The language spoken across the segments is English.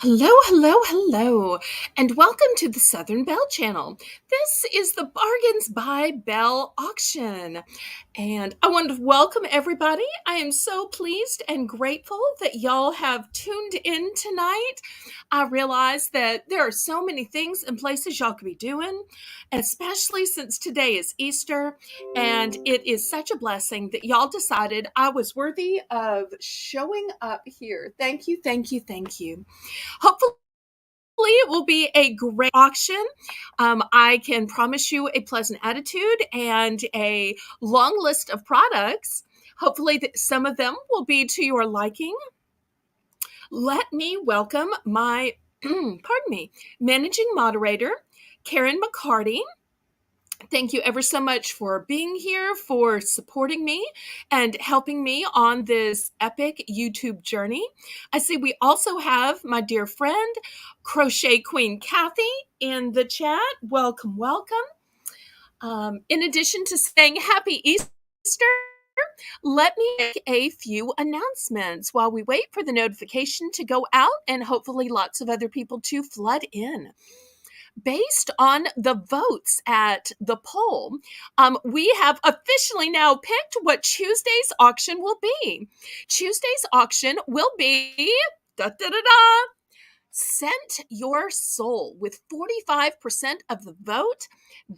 Hello, hello, hello, and welcome to the Southern Belle channel. This is the Bargains by Belle auction, and I want to welcome everybody. I am so pleased and grateful that y'all have tuned in tonight. I realize that there are so many things and places y'all could be doing, especially since today is Easter, and it is such a blessing that y'all decided I was worthy of showing up here. Thank you, thank you, thank you. Hopefully, it will be a great auction. I can promise you a pleasant attitude and a long list of products. Hopefully, some of them will be to your liking. Let me welcome my, pardon me, managing moderator, Karen McCarty. Thank you ever so much for being here, for supporting me, and helping me on this epic YouTube journey. I see we also have my dear friend, Crochet Queen Kathy, in the chat. Welcome, welcome. In addition to saying happy Easter, let me make a few announcements while we wait for the notification to go out and hopefully lots of other people to flood in. Based on the votes at the poll, we have officially now picked what Tuesday's auction will be. Tuesday's auction will be da da da da. Sent Your Soul with 45% of the vote.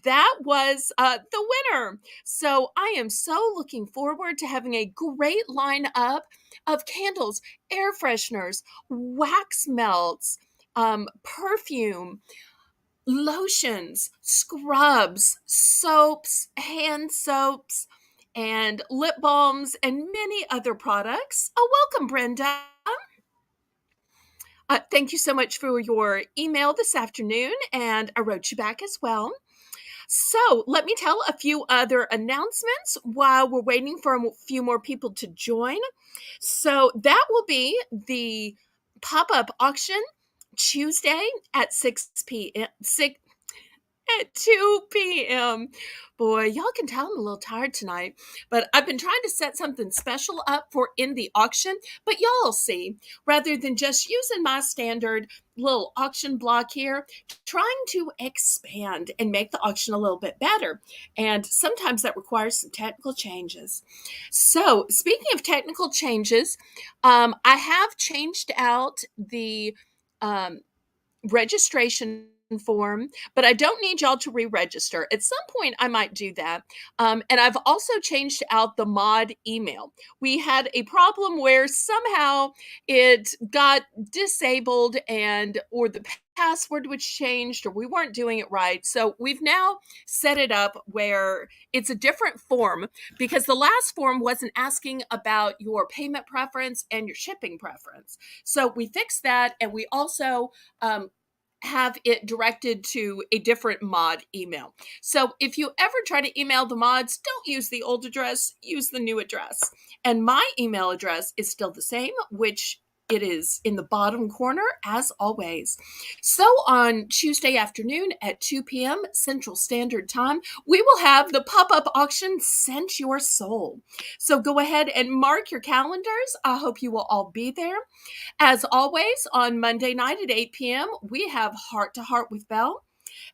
That was the winner. So I am so looking forward to having a great lineup of candles, air fresheners, wax melts, perfume, lotions, scrubs, soaps, hand soaps, and lip balms, and many other products. Oh, welcome, Brenda. Thank you so much for your email this afternoon, and I wrote you back as well. So, let me tell a few other announcements while we're waiting for a few more people to join. So, that will be the pop up auction Tuesday at 6 p.m. 6 at 2 p.m. Boy, y'all can tell I'm a little tired tonight, but I've been trying to set something special up for in the auction, but y'all will see, rather than just using my standard little auction block here, trying to expand and make the auction a little bit better. And sometimes that requires some technical changes. So, speaking of technical changes, I have changed out the registration form, but I don't need y'all to re-register. At some point, I might do that. And I've also changed out the mod email. We had a problem where somehow it got disabled and or the password was changed or we weren't doing it right. So we've now set it up where it's a different form because the last form wasn't asking about your payment preference and your shipping preference. So we fixed that, and we also have it directed to a different mod email. So if you ever try to email the mods, don't use the old address, use the new address. And my email address is still the same, which it is in the bottom corner as always. So on Tuesday afternoon at 2 p.m. Central Standard Time, we will have the pop-up auction Sent Your Soul. So go ahead and mark your calendars. I hope you will all be there. As always, on Monday night at 8 p.m., we have Heart to Heart with Belle.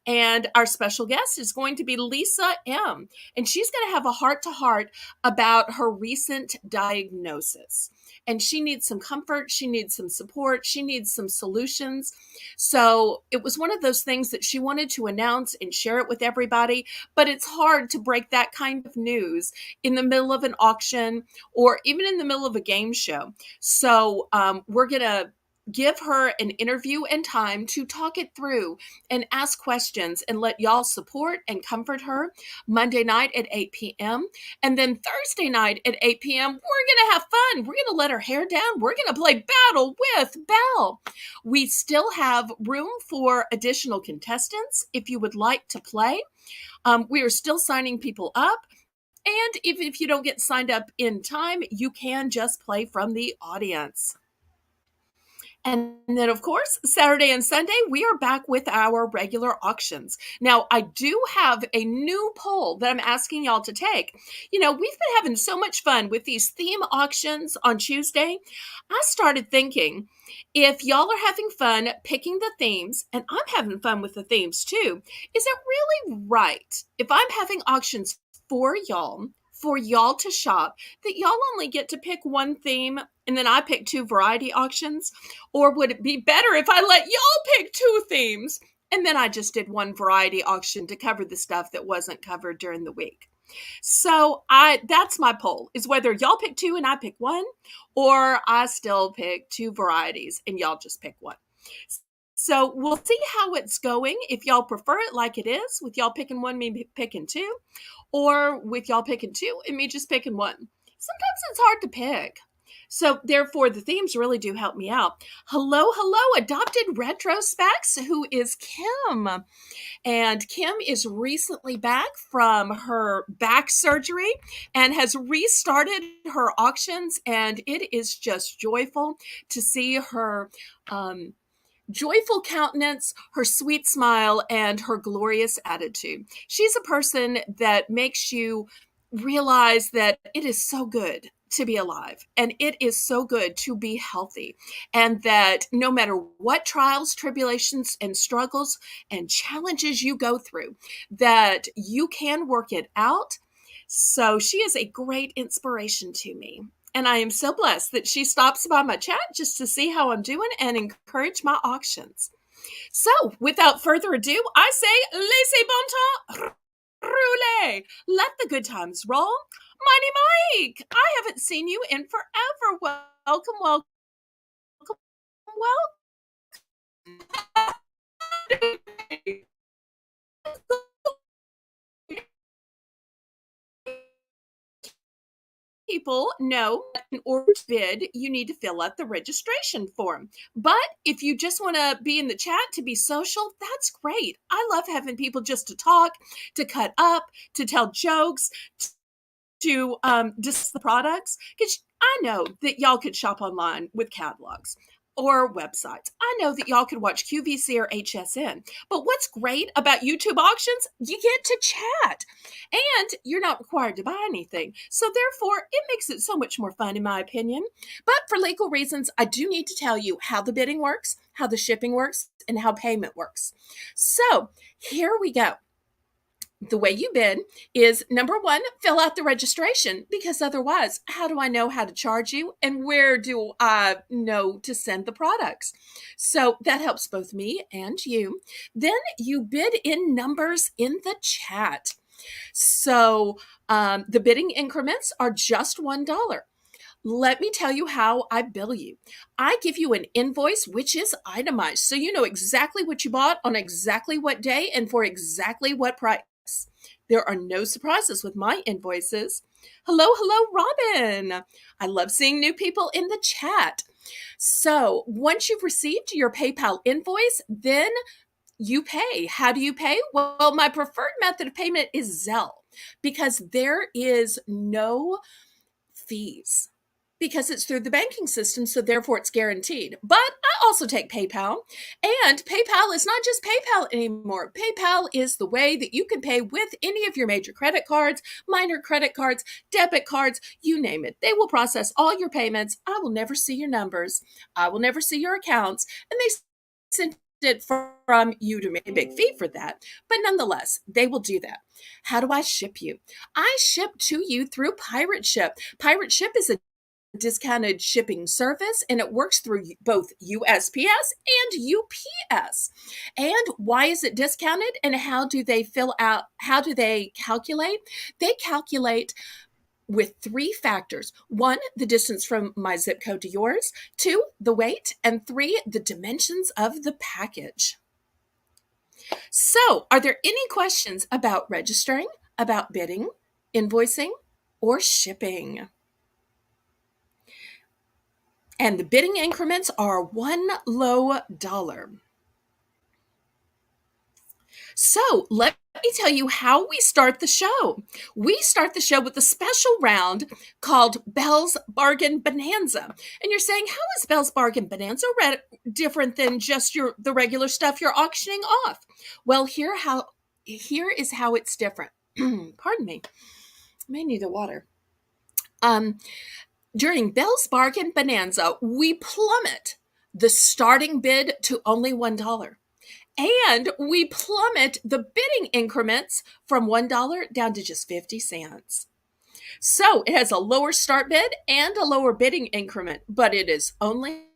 And our special guest is going to be Lisa M. And she's going to have a heart to heart about her recent diagnosis. And she needs some comfort. She needs some support. She needs some solutions. So it was one of those things that she wanted to announce and share it with everybody. But it's hard to break that kind of news in the middle of an auction or even in the middle of a game show. So we're going to give her an interview and time to talk it through and ask questions and let y'all support and comfort her Monday night at 8 p.m. And then Thursday night at 8 p.m., we're going to have fun. We're going to let her hair down. We're going to play Battle with Belle. We still have room for additional contestants if you would like to play. We are still signing people up. And if you don't get signed up in time, you can just play from the audience. And then, of course, Saturday and Sunday, we are back with our regular auctions. Now, I do have a new poll that I'm asking y'all to take. We've been having so much fun with these theme auctions on Tuesday. I started thinking, if y'all are having fun picking the themes, and I'm having fun with the themes too, is it really right if I'm having auctions for y'all to shop, that y'all only get to pick one theme and then I pick two variety auctions? Or would it be better if I let y'all pick two themes and then I just did one variety auction to cover the stuff that wasn't covered during the week? So that's my poll, is whether y'all pick two and I pick one, or I still pick two varieties and y'all just pick one. So we'll see how it's going. If y'all prefer it like it is, with y'all picking one, me picking two, or with y'all picking two and me just picking one. Sometimes it's hard to pick. So therefore, the themes really do help me out. Hello, adopted retrospects, who is Kim. And Kim is recently back from her back surgery and has restarted her auctions. And it is just joyful to see her joyful countenance, her sweet smile, and her glorious attitude. She's a person that makes you realize that it is so good to be alive, and it is so good to be healthy, and that no matter what trials, tribulations, and struggles and challenges you go through, that you can work it out. So she is a great inspiration to me. And I am so blessed that she stops by my chat just to see how I'm doing and encourage my auctions. So, without further ado, I say, laissez bon temps, roulez. Let the good times roll. Mighty Mike, I haven't seen you in forever. Welcome, welcome, welcome. People know that in order to bid, you need to fill out the registration form. But if you just want to be in the chat to be social, that's great. I love having people just to talk, to cut up, to tell jokes, to discuss the products, because I know that y'all could shop online with catalogs or websites. I know that y'all could watch QVC or HSN. But what's great about YouTube auctions, you get to chat and you're not required to buy anything. So therefore, it makes it so much more fun, in my opinion. But for legal reasons, I do need to tell you how the bidding works, how the shipping works, and how payment works. So here we go. The way you bid is, number one, fill out the registration, because otherwise, how do I know how to charge you and where do I know to send the products? So that helps both me and you. Then you bid in numbers in the chat. So the bidding increments are just $1. Let me tell you how I bill you. I give you an invoice, which is itemized, so you know exactly what you bought on exactly what day and for exactly what price. There are no surprises with my invoices. Hello, Robin. I love seeing new people in the chat. So once you've received your PayPal invoice, then you pay. How do you pay? Well, my preferred method of payment is Zelle, because there is no fees, because it's through the banking system, so therefore it's guaranteed. But I also take PayPal, and PayPal is not just PayPal anymore. PayPal is the way that you can pay with any of your major credit cards, minor credit cards, debit cards, you name it. They will process all your payments. I will never see your numbers. I will never see your accounts, and they send it from you to make a big fee for that. But nonetheless, they will do that. How do I ship you? I ship to you through Pirate Ship. Pirate Ship is a discounted shipping service, and it works through both USPS and UPS. And why is it discounted, and how do they calculate? They calculate with three factors. One, the distance from my zip code to yours. Two, the weight. And three, the dimensions of the package. So, are there any questions about registering, about bidding, invoicing, or shipping? And the bidding increments are $1 low. So let's me tell you how we start the show. We start the show with a special round called Belle's Bargain Bonanza. And you're saying, how is Belle's Bargain Bonanza different than just the regular stuff you're auctioning off? Well, here is how it's different. Pardon me. I may need the water. Um, During Belle's Bargain Bonanza, we plummet the starting bid to only $1. And we plummet the bidding increments from $1 down to just 50 cents. So it has a lower start bid and a lower bidding increment, but it is only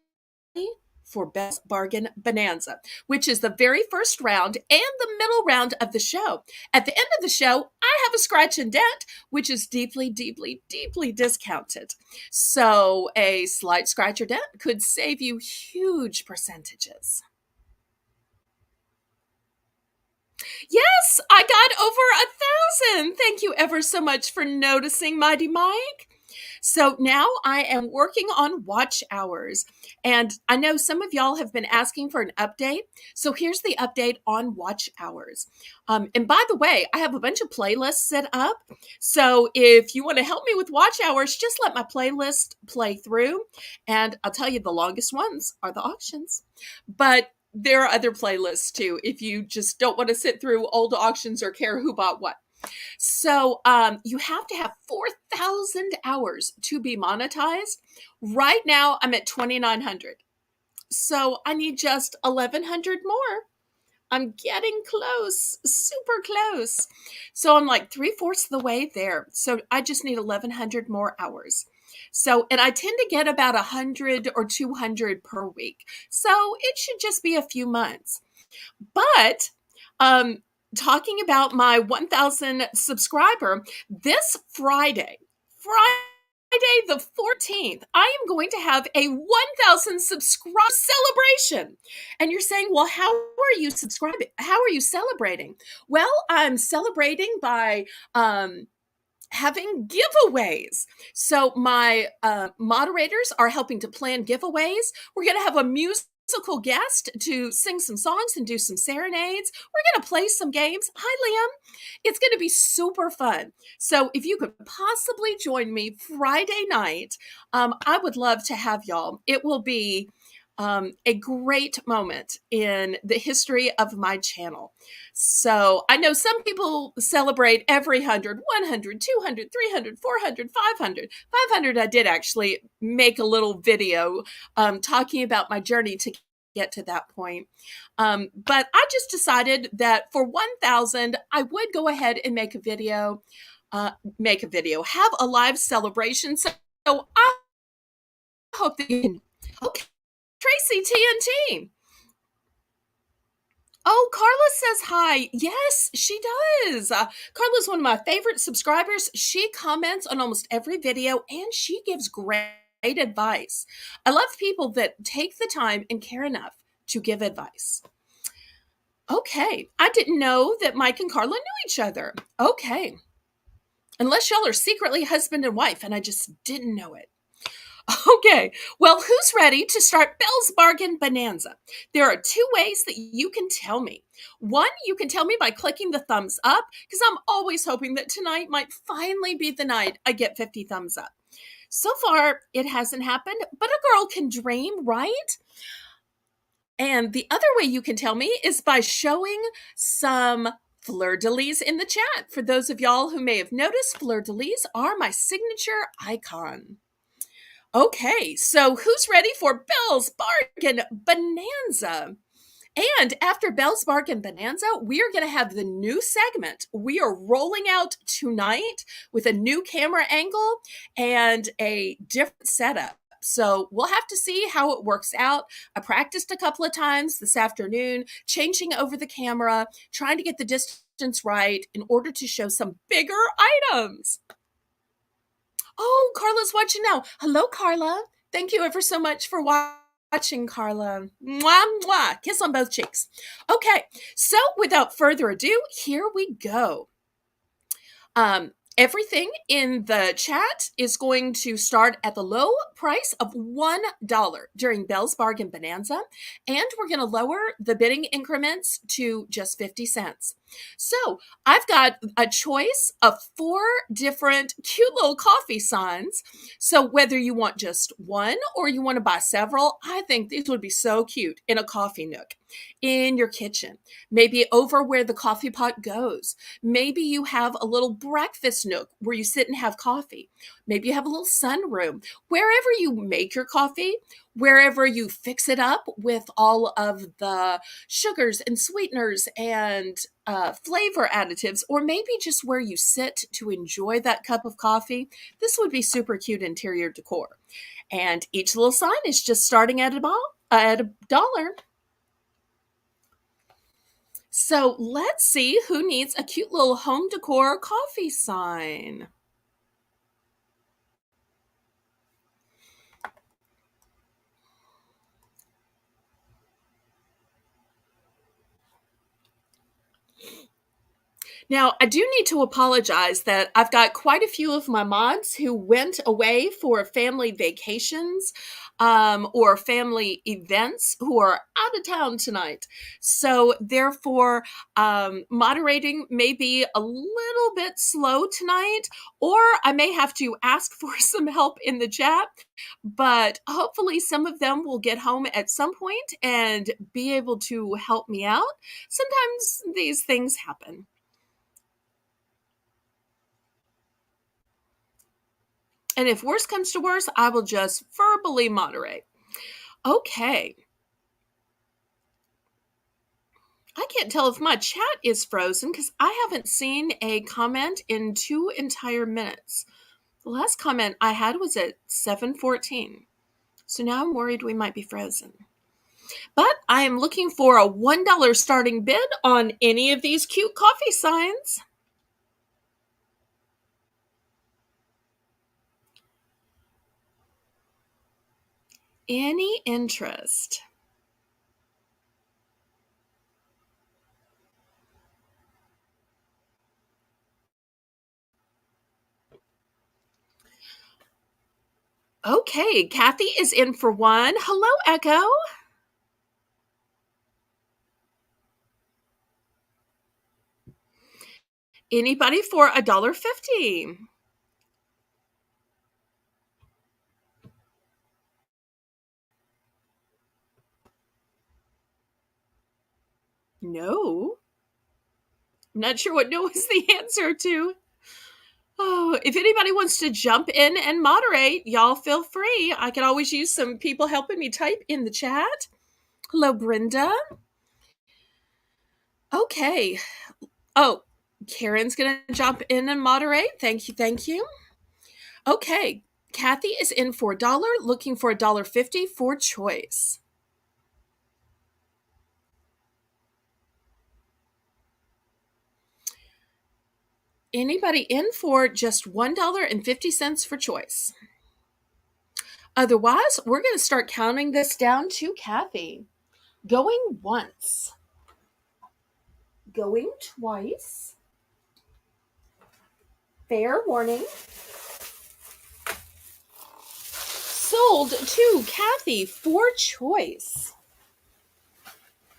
for Belle's Bargain Bonanza, which is the very first round and the middle round of the show. At the end of the show, I have a scratch and dent, which is deeply, deeply, deeply discounted. So a slight scratch or dent could save you huge percentages. Yes, I got over 1,000. Thank you ever so much for noticing, Mighty Mike. So now I am working on watch hours. And I know some of y'all have been asking for an update. So here's the update on watch hours. And by the way, I have a bunch of playlists set up. So if you want to help me with watch hours, just let my playlist play through. And I'll tell you, the longest ones are the auctions. But there are other playlists too, if you just don't want to sit through old auctions or care who bought what. So you have to have 4,000 hours to be monetized. Right now, I'm at 2,900. So I need just 1,100 more. I'm getting close, super close. So I'm like 3/4 of the way there. So I just need 1,100 more hours. So, and I tend to get about 100 or 200 per week. So it should just be a few months. But talking about my 1,000 subscriber, this Friday the 14th, I am going to have a 1,000 subscriber celebration. And you're saying, well, how are you subscribing? How are you celebrating? Well, I'm celebrating by having giveaways. So my moderators are helping to plan giveaways. We're going to have a musical guest to sing some songs and do some serenades. We're going to play some games. Hi, Liam. It's going to be super fun. So if you could possibly join me Friday night, I would love to have y'all. It will be a great moment in the history of my channel. So I know some people celebrate every 100, 100, 200, 300, 400, 500. 500, I did actually make a little video talking about my journey to get to that point. But I just decided that for 1,000, I would go ahead and make a video, have a live celebration. So I hope that you can. Okay. Tracy TNT. Oh, Carla says hi. Yes, she does. Carla's one of my favorite subscribers. She comments on almost every video and she gives great advice. I love people that take the time and care enough to give advice. Okay, I didn't know that Mike and Carla knew each other. Okay, unless y'all are secretly husband and wife and I just didn't know it. Okay, well, who's ready to start Belle's Bargain Bonanza? There are 2 ways that you can tell me. One, you can tell me by clicking the thumbs up, because I'm always hoping that tonight might finally be the night I get 50 thumbs up. So far, it hasn't happened, but a girl can dream, right? And the other way you can tell me is by showing some fleur-de-lis in the chat. For those of y'all who may have noticed, fleur-de-lis are my signature icon. Okay, so who's ready for Belle's Bargain Bonanza? And after Belle's Bargain Bonanza, we are going to have the new segment. We are rolling out tonight with a new camera angle and a different setup. So we'll have to see how it works out. I practiced a couple of times this afternoon, changing over the camera, trying to get the distance right in order to show some bigger items. Oh, Carla's watching now. Hello, Carla. Thank you ever so much for watching, Carla. Mwah, mwah. Kiss on both cheeks. Okay, so without further ado, here we go. Everything in the chat is going to start at the low price of $1 during Belle's Bargain Bonanza, and we're going to lower the bidding increments to just 50 cents. So I've got a choice of 4 different cute little coffee signs. So whether you want just one or you want to buy several, I think these would be so cute in a coffee nook, in your kitchen, maybe over where the coffee pot goes. Maybe you have a little breakfast nook where you sit and have coffee. Maybe you have a little sunroom. Wherever you make your coffee, wherever you fix it up with all of the sugars and sweeteners and flavor additives, or maybe just where you sit to enjoy that cup of coffee, this would be super cute interior decor. And each little sign is just starting at $1. So let's see who needs a cute little home decor coffee sign. Now, I do need to apologize that I've got quite a few of my mods who went away for family vacations or family events who are out of town tonight. So, therefore, moderating may be a little bit slow tonight, or I may have to ask for some help in the chat. But hopefully, some of them will get home at some point and be able to help me out. Sometimes these things happen. And if worse comes to worse, I will just verbally moderate. Okay. I can't tell if my chat is frozen because I haven't seen a comment in 2 entire minutes. The last comment I had was at 7:14. So now I'm worried we might be frozen. But I am looking for a $1 starting bid on any of these cute coffee signs. Any interest? Okay, Kathy is in for one. Hello, Echo. Anybody for $1.50? No. I'm not sure what no is the answer to. Oh, if anybody wants to jump in and moderate, y'all feel free. I can always use some people helping me type in the chat. Hello, Brenda. Okay. Oh, Karen's going to jump in and moderate. Thank you. Thank you. Okay. Kathy is in for $1, looking for $1.50 for choice. Anybody in for just $1.50 for choice? Otherwise, we're going to start counting this down to Kathy. Going once. Going twice. Fair warning. Sold to Kathy for choice.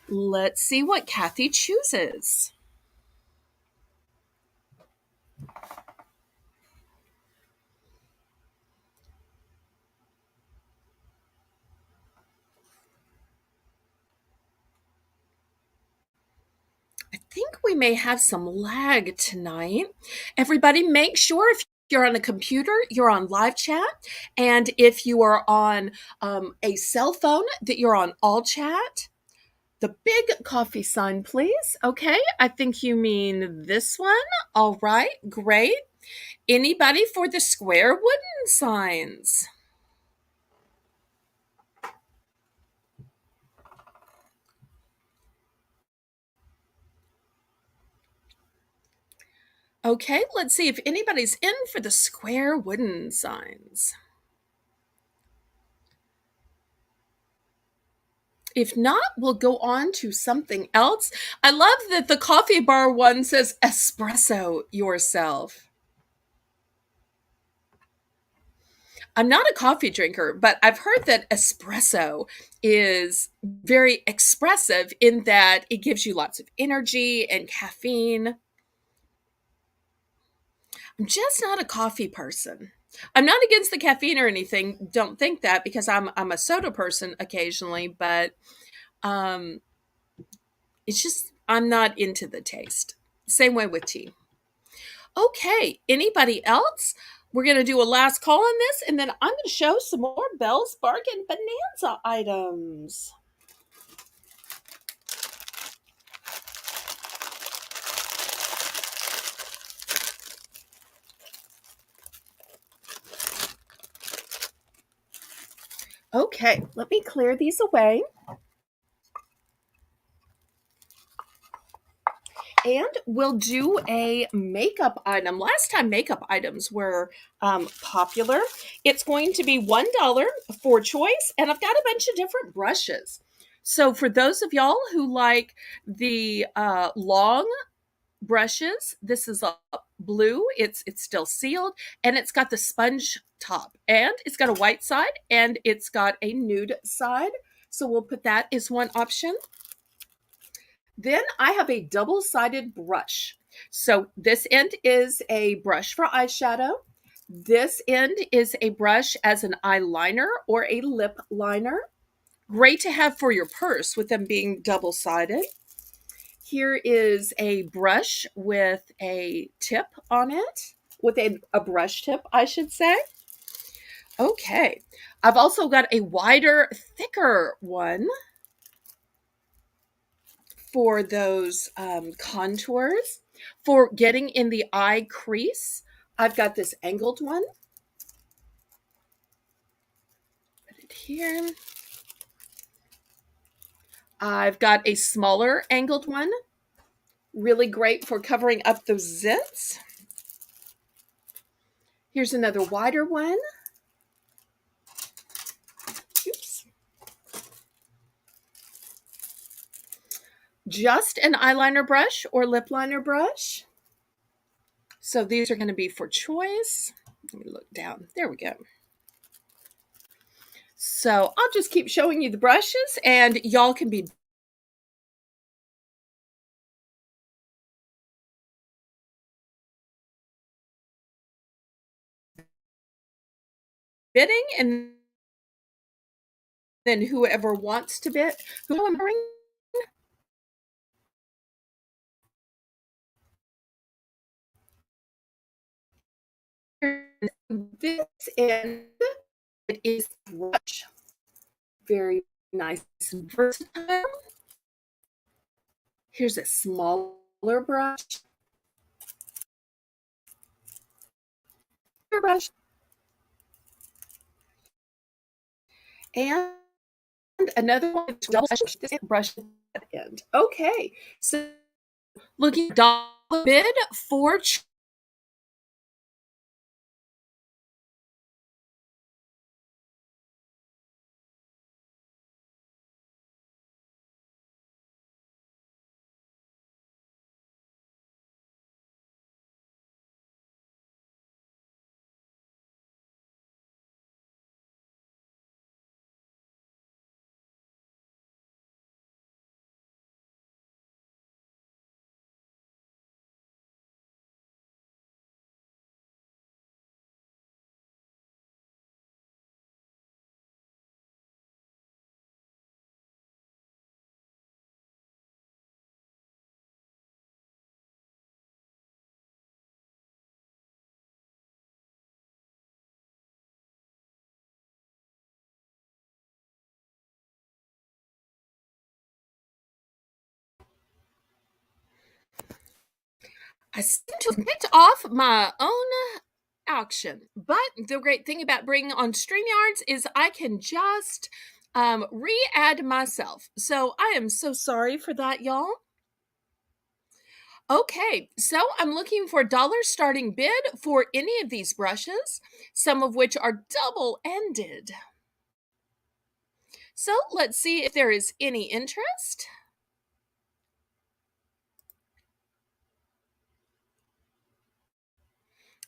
Let's see what Kathy chooses. I think we may have some lag tonight. Everybody, make sure if you're on a computer, you're on live chat. And if you are on a cell phone, that you're on all chat. The big coffee sign, please. Okay, I think you mean this one. All right, great. Anybody for the square wooden signs? Okay, let's see if anybody's in for the square wooden signs. If not, we'll go on to something else. I love that the coffee bar one says espresso yourself. I'm not a coffee drinker, but I've heard that espresso is very expressive in that it gives you lots of energy and caffeine. I'm just not a coffee person. I'm not against the caffeine or anything. Don't think that because I'm a soda person occasionally, but um it's just I'm not into the taste. Same way with tea. Okay, anybody else? We're going to do a last call on this and then I'm going to show some more Belle's Bargain Bonanza items. Okay, let me clear these away. And we'll do a makeup item. Last time makeup items were popular. It's going to be $1 for choice, and I've got a bunch of different brushes. So for those of y'all who like the long brushes, this is a blue. It's still sealed, and it's got the sponge top, and it's got a white side, and it's got a nude side. So we'll put that as one option. Then I have a double-sided brush. So this end is a brush for eyeshadow. This end is a brush as an eyeliner or a lip liner. Great to have for your purse with them being double-sided. Here is a brush with a tip on it, with a brush tip, I should say. Okay, I've also got a wider, thicker one for those contours. For getting in the eye crease, I've got this angled one. Put it here. I've got a smaller angled one. Really great for covering up those zits. Here's another wider one. Oops. Just an eyeliner brush or lip liner brush. So these are going to be for choice. Let me look down. There we go. So I'll just keep showing you the brushes and y'all can be bidding, and then whoever wants to bid, who am I bringing? This end, it is brush. Very nice and versatile. Here's a smaller brush. Brush. And another one, double this brush at the end. Okay, so looking dollar bid for I seem to have picked off my own auction. But the great thing about bringing on StreamYards is I can just re-add myself. So I am so sorry for that, y'all. Okay, so I'm looking for dollar starting bid for any of these brushes, some of which are double-ended. So let's see if there is any interest.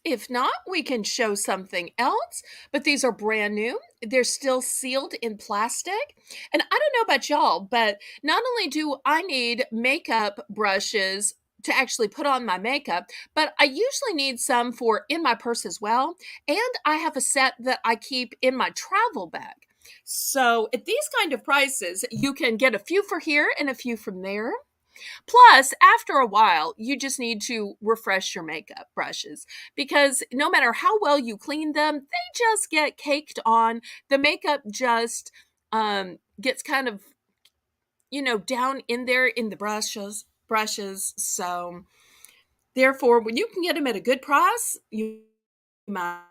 If not, we can show something else, but these are brand new. They're still sealed in plastic. And I don't know about y'all, but not only do I need makeup brushes to actually put on my makeup, but I usually need some for in my purse as well. And I have a set that I keep in my travel bag. So at these kind of prices, you can get a few for here and a few from there. Plus, after a while, you just need to refresh your makeup brushes because no matter how well you clean them, they just get caked on. The makeup just gets kind of, down in there in the brushes. So, therefore, when you can get them at a good price, you might.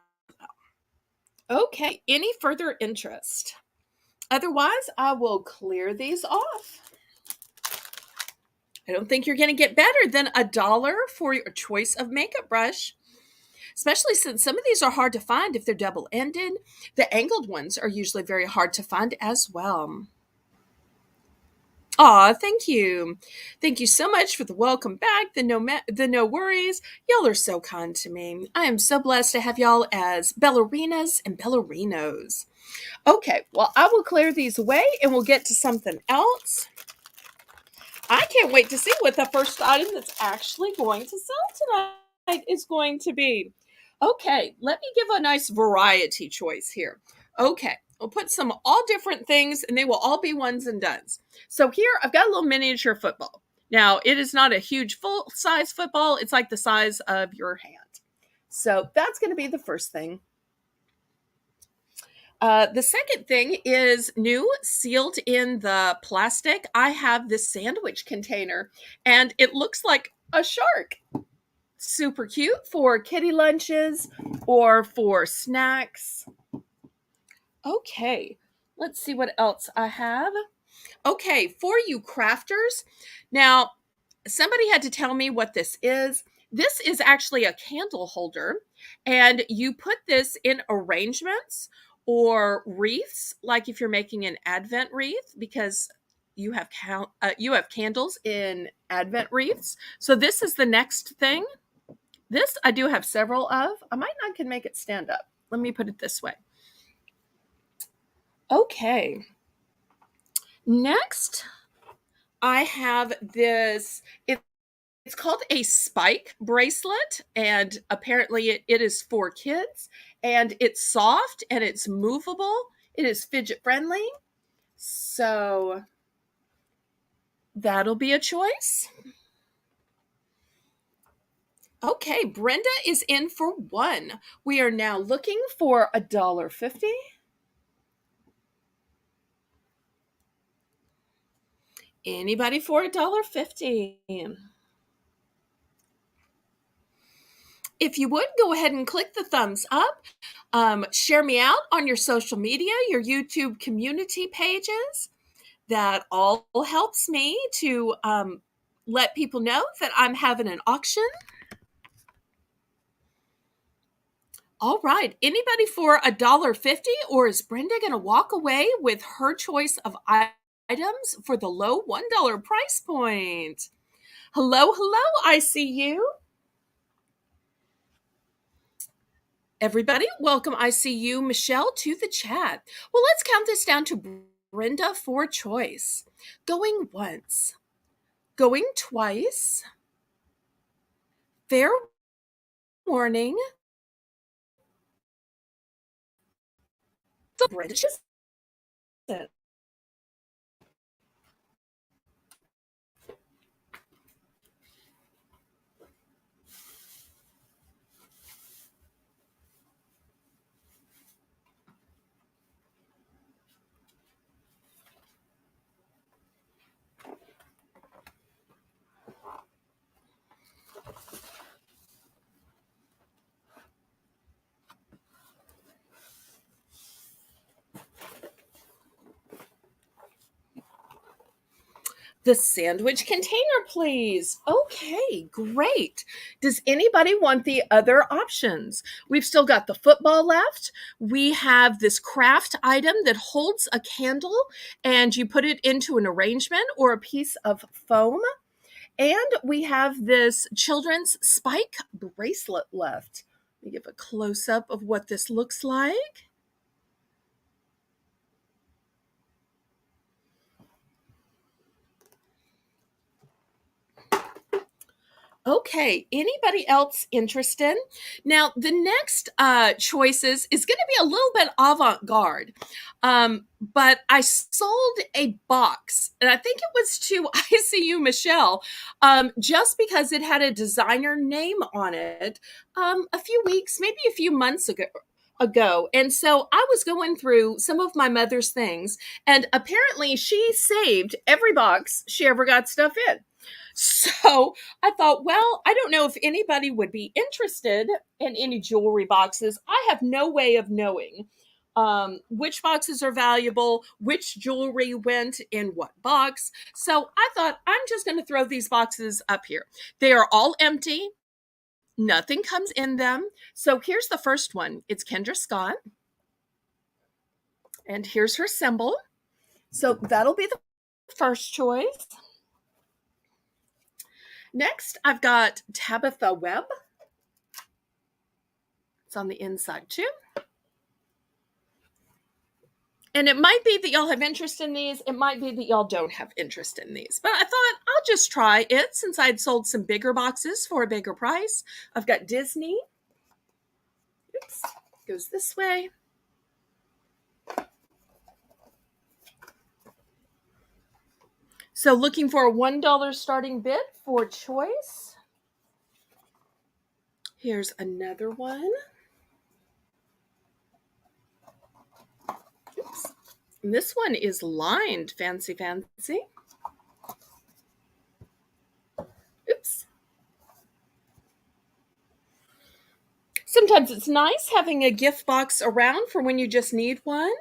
Okay, any further interest? Otherwise, I will clear these off. I don't think you're going to get better than $1 for your choice of makeup brush, especially since some of these are hard to find if they're double ended. The angled ones are usually very hard to find as well. Aw, thank you. Thank you so much for the welcome back, the no worries. Y'all are so kind to me. I am so blessed to have y'all as ballerinas and ballerinos. Okay, well, I will clear these away and we'll get to something else. I can't wait to see what the first item that's actually going to sell tonight is going to be. Okay, let me give a nice variety choice here. Okay, we'll put some all different things and they will all be ones and dones. So here I've got a little miniature football. Now, it is not a huge full size football, it's like the size of your hand. So that's going to be the first thing. The second thing is new, sealed in the plastic. I have this sandwich container, and it looks like a shark. Super cute for kitty lunches or for snacks. Okay, let's see what else I have. Okay, for you crafters. Now, somebody had to tell me what this is. This is actually a candle holder, and you put this in arrangements or wreaths, like if you're making an Advent wreath, because you have candles in Advent wreaths. So this is the next thing. This I do have several of. I might not can make it stand up. Let me put it this way. Okay. Next, I have this. It's called a spike bracelet, and apparently it is for kids, and it's soft and it's movable. It is fidget friendly. So that'll be a choice. Okay, Brenda is in for one. We are now looking for $1.50. Anybody for $1.50? If you would, go ahead and click the thumbs up. Share me out on your social media, your YouTube community pages. That all helps me to let people know that I'm having an auction. All right. Anybody for $1.50, or is Brenda going to walk away with her choice of items for the low $1 price point? Hello, I see you. Everybody, welcome. I see you, Michelle, to the chat. Well, let's count this down to Brenda for choice. Going once, going twice. Fair warning. So Brenda just said, the sandwich container, please. Okay, great. Does anybody want the other options? We've still got the football left. We have this craft item that holds a candle and you put it into an arrangement or a piece of foam. And we have this children's spike bracelet left. me give a close-up of what this looks like. Okay, anybody else interested? Now, the next choices is going to be a little bit avant-garde, but I sold a box, and I think it was to ICU Michelle, just because it had a designer name on it a few weeks, maybe a few months ago. And so I was going through some of my mother's things, and apparently she saved every box she ever got stuff in. So I thought, well, I don't know if anybody would be interested in any jewelry boxes. I have no way of knowing which boxes are valuable, which jewelry went in what box. So I thought, I'm just going to throw these boxes up here. They are all empty. Nothing comes in them. So here's the first one. It's Kendra Scott. And here's her symbol. So that'll be the first choice. Next, I've got Tabitha Webb. It's on the inside too. And it might be that y'all have interest in these. It might be that y'all don't have interest in these. But I thought I'll just try it since I'd sold some bigger boxes for a bigger price. I've got Disney. Oops, goes this way. So looking for a $1 starting bid for choice. Here's another one. Oops. And this one is lined, fancy, fancy. Oops. Sometimes it's nice having a gift box around for when you just need one.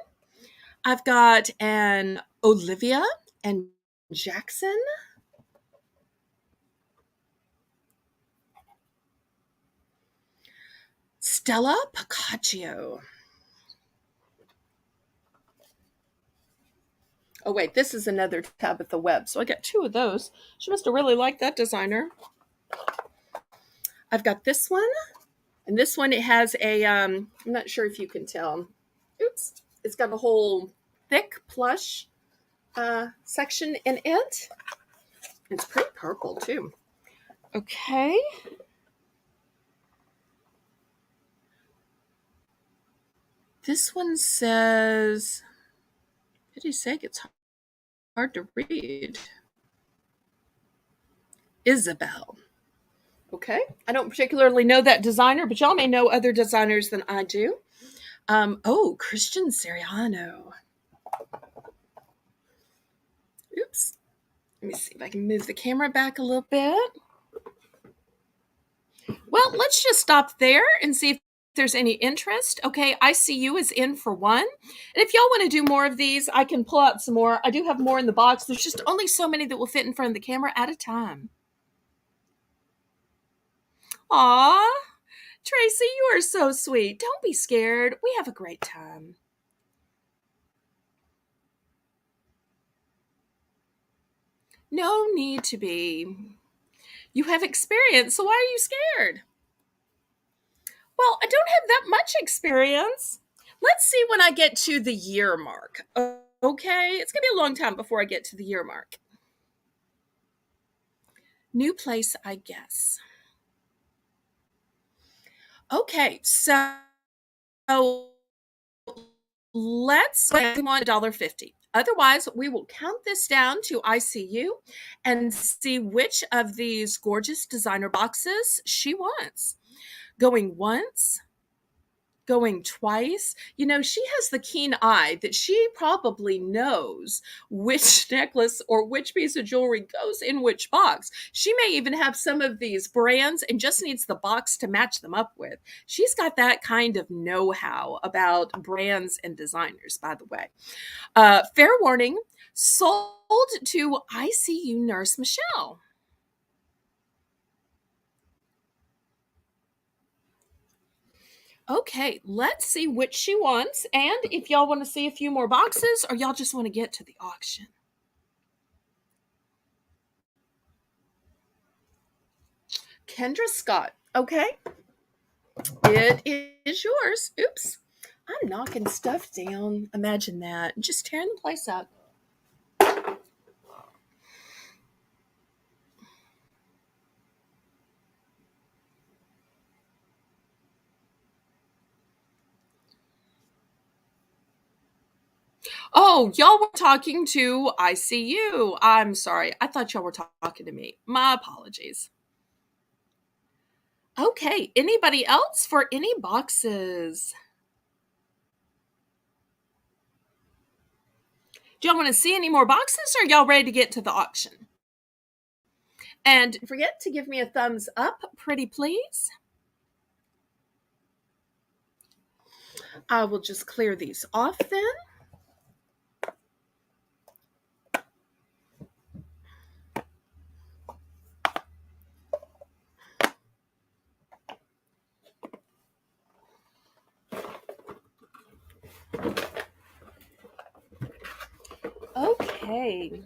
I've got an Olivia and Jackson. Stella Piccaccio. Oh, wait, this is another Tabitha Webb. So I got two of those. She must have really liked that designer. I've got this one. And this one, it has a, I'm not sure if you can tell. Oops. It's got a whole thick plush section in it. It's pretty purple, too. Okay. This one says, what did he say? It's hard to read. Isabel. Okay. I don't particularly know that designer, but y'all may know other designers than I do. Oh, Christian Siriano. Oops. Let me see if I can move the camera back a little bit. Well, let's just stop there and see if there's any interest. Okay, ICU is in for one. And if y'all want to do more of these, I can pull out some more. I do have more in the box. There's just only so many that will fit in front of the camera at a time. Aw, Tracy, you are so sweet. Don't be scared. We have a great time. No need to be. You have experience, so why are you scared? Well, I don't have that much experience. Let's see when I get to the year mark. Okay, it's going to be a long time before I get to the year mark. New place, I guess. Okay, so let's on $1.50. Otherwise, we will count this down to ICU and see which of these gorgeous designer boxes she wants. Going once, going twice. You know, she has the keen eye that she probably knows which necklace or which piece of jewelry goes in which box. She may even have some of these brands and just needs the box to match them up with. She's got that kind of know-how about brands and designers, by the way. Fair warning, sold to ICU nurse Michelle. Okay, let's see which she wants, and if y'all want to see a few more boxes, or y'all just want to get to the auction. Kendra Scott. Okay. It is yours. Oops. I'm knocking stuff down. Imagine that. Just tearing the place up. Oh, y'all were talking to ICU. I'm sorry. I thought y'all were talking to me. My apologies. Okay. Anybody else for any boxes? Do y'all want to see any more boxes or y'all ready to get to the auction? And don't forget to give me a thumbs up, pretty please. I will just clear these off then. Okay.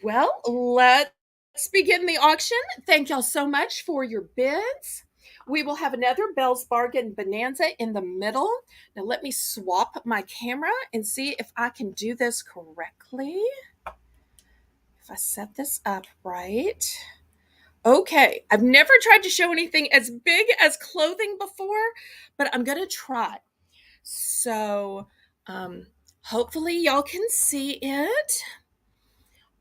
Well, let's begin the auction. Thank y'all so much for your bids. We will have another Bell's Bargain Bonanza in the middle. Now, let me swap my camera and see if I can do this correctly. If I set this up right. Okay, I've never tried to show anything as big as clothing before, but I'm going to try. So, hopefully, y'all can see it.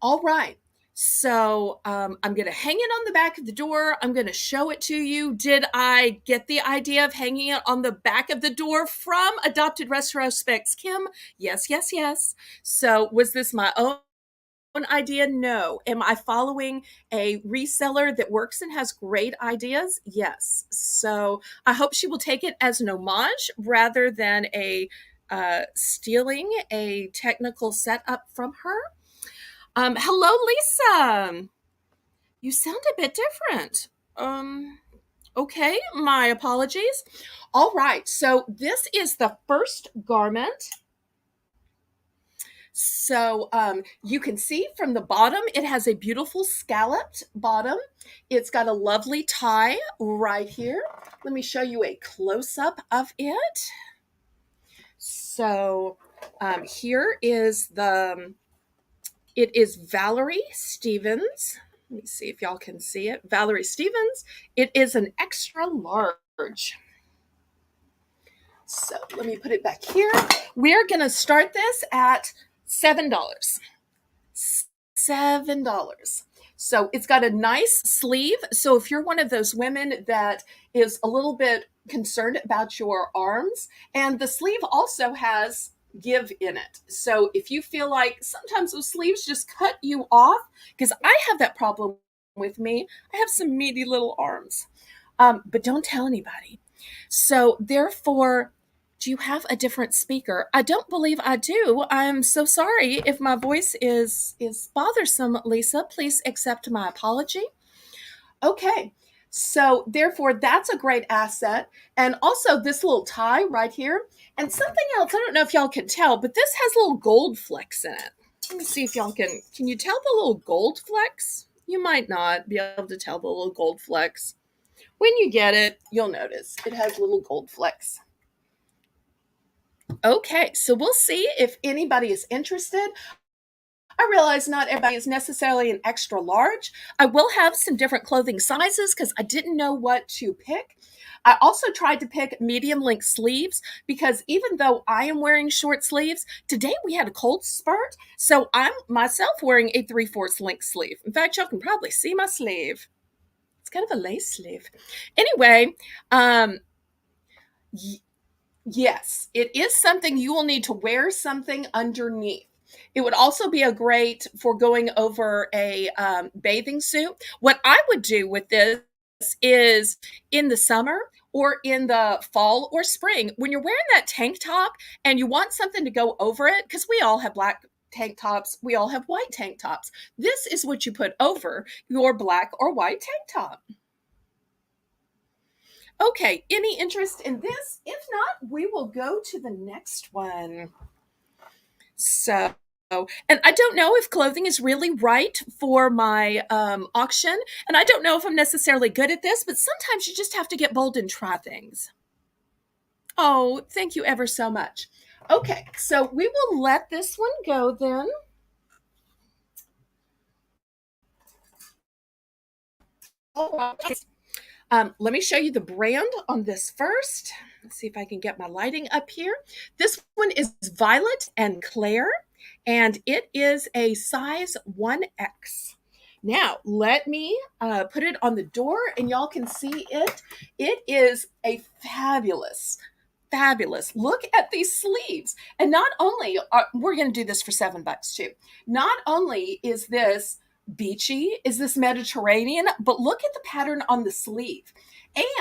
All right. So I'm going to hang it on the back of the door. I'm going to show it to you. Did I get the idea of hanging it on the back of the door from Adopted Retrospects, Kim? Yes, yes, yes. So was this my own idea? No. Am I following a reseller that works and has great ideas? Yes. So I hope she will take it as an homage rather than a stealing a technical setup from her. Hello, Lisa. You sound a bit different. Okay, my apologies. All right, so this is the first garment. So you can see from the bottom, it has a beautiful scalloped bottom. It's got a lovely tie right here. Let me show you a close-up of it. So here is it is Valerie Stevens. Let me see if y'all can see it. Valerie Stevens. It is an extra large. So let me put it back here. We're going to start this at $7. $7. So it's got a nice sleeve. So if you're one of those women that is a little bit concerned about your arms, and the sleeve also has give in it. So if you feel like sometimes those sleeves just cut you off, because I have that problem with me, I have some meaty little arms, but don't tell anybody. So therefore, do you have a different speaker? I don't believe I do. I'm so sorry if my voice is bothersome, Lisa. Please accept my apology. Okay. So therefore that's a great asset. And also this little tie right here. And something else, I don't know if y'all can tell, but this has little gold flecks in it. Let me see if y'all can you tell the little gold flecks? You might not be able to tell the little gold flecks. When you get it, you'll notice it has little gold flecks. Okay, so we'll see if anybody is interested. I realize not everybody is necessarily an extra large. I will have some different clothing sizes because I didn't know what to pick. I also tried to pick medium length sleeves because even though I am wearing short sleeves, today we had a cold spurt. So I'm myself wearing a 3/4 length sleeve. In fact, y'all can probably see my sleeve. It's kind of a lace sleeve. Anyway, um, yes, it is something you will need to wear something underneath. It would also be a great for going over a bathing suit. What I would do with this is in the summer or in the fall or spring, when you're wearing that tank top and you want something to go over it, because we all have black tank tops, we all have white tank tops. This is what you put over your black or white tank top. Okay, any interest in this? If not, we will go to the next one. So And I don't know if clothing is really right for my auction. And I don't know if I'm necessarily good at this, but sometimes you just have to get bold and try things. Oh, thank you ever so much. Okay, so we will let this one go then. All right. Let me show you the brand on this first. Let's see if I can get my lighting up here. This one is Violet and Claire, and it is a size 1X. Now, let me put it on the door and y'all can see it. It is a fabulous. Look at these sleeves. And not only we're going to do this for $7 too. Not only is this beachy, is this Mediterranean, but look at the pattern on the sleeve.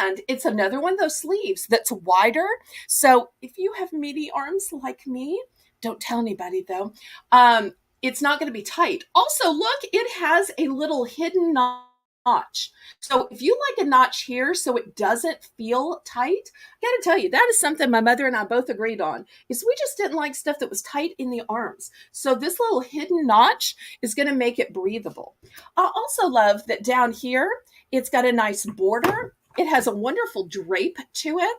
And it's another one of those sleeves that's wider. So if you have meaty arms like me, don't tell anybody though, it's not going to be tight. Also, look, it has a little hidden notch. So if you like a notch here so it doesn't feel tight, I gotta tell you, that is something my mother and I both agreed on, is we just didn't like stuff that was tight in the arms. So this little hidden notch is gonna make it breathable. I also love that down here, it's got a nice border. It has a wonderful drape to it.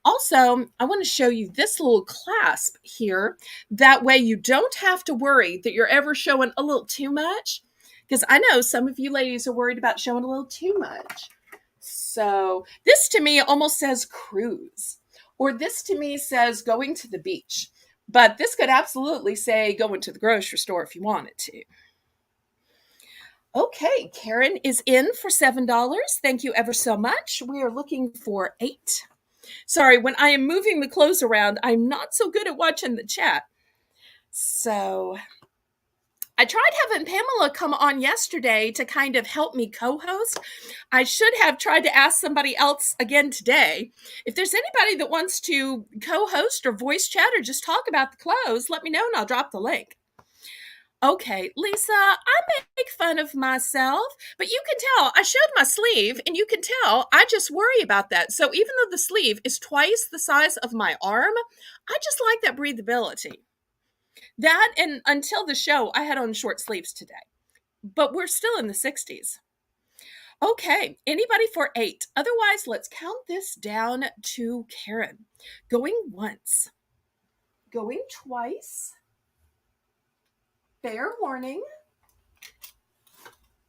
Also, I want to show you this little clasp here. That way you don't have to worry that you're ever showing a little too much, because I know some of you ladies are worried about showing a little too much. So this to me almost says cruise, or this to me says going to the beach, but this could absolutely say going to the grocery store if you wanted to. Okay, Karen is in for $7. Thank you ever so much. We are looking for 8. Sorry, when I am moving the clothes around, I'm not so good at watching the chat. So I tried having Pamela come on yesterday to kind of help me co-host. I should have tried to ask somebody else again today. If there's anybody that wants to co-host or voice chat or just talk about the clothes, let me know and I'll drop the link. Okay, Lisa, I make fun of myself, but you can tell I showed my sleeve and you can tell I just worry about that. So even though the sleeve is twice the size of my arm, I just like that breathability. That, and until the show, I had on short sleeves today, but we're still in the 60s. Okay, anybody for 8? Otherwise, let's count this down to Karen. Going once, going twice. Fair warning.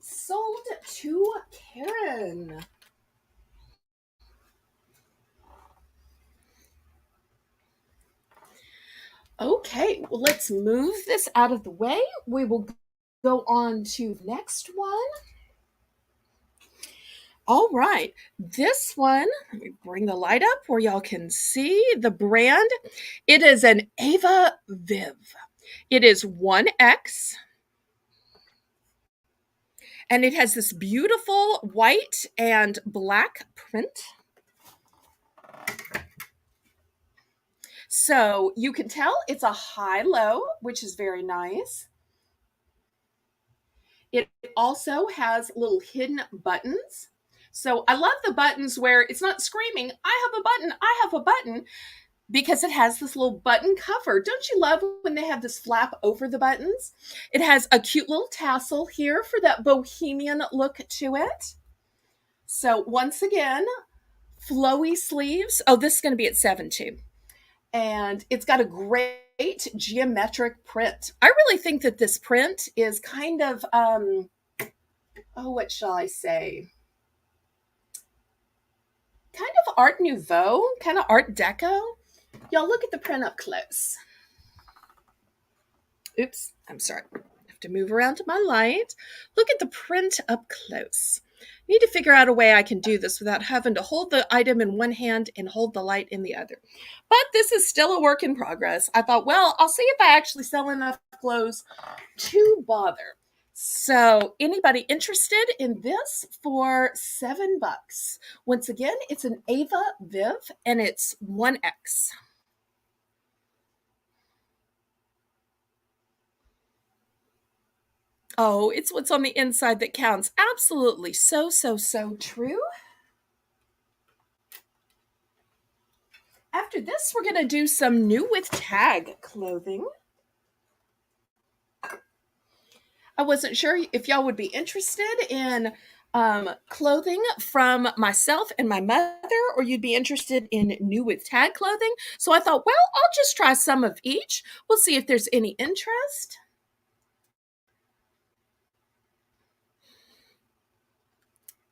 Sold to Karen. Okay, well, let's move this out of the way. We will go on to the next one. All right, this one, let me bring the light up where y'all can see the brand. It is an Ava Viv. It is 1X. And it has this beautiful white and black print. So you can tell it's a high-low, which is very nice. It also has little hidden buttons. So I love the buttons where it's not screaming, I have a button, I have a button, because it has this little button cover. Don't you love when they have this flap over the buttons? It has a cute little tassel here for that bohemian look to it. So once again, flowy sleeves. Oh, this is going to be at 7 too. And it's got a great geometric print. I really think that this print is kind of, what shall I say? Kind of Art Nouveau, kind of Art Deco. Y'all look at the print up close. Oops, I'm sorry. I have to move around to my light. Look at the print up close. I need to figure out a way I can do this without having to hold the item in one hand and hold the light in the other. But this is still a work in progress. I thought, well, I'll see if I actually sell enough clothes to bother. So anybody interested in this for $7? Once again, it's an Ava Viv and it's 1X. Oh, it's what's on the inside that counts. Absolutely. So true. After this, we're going to do some new with tag clothing. I wasn't sure if y'all would be interested in clothing from myself and my mother, or you'd be interested in new with tag clothing. So I thought, well, I'll just try some of each. We'll see if there's any interest.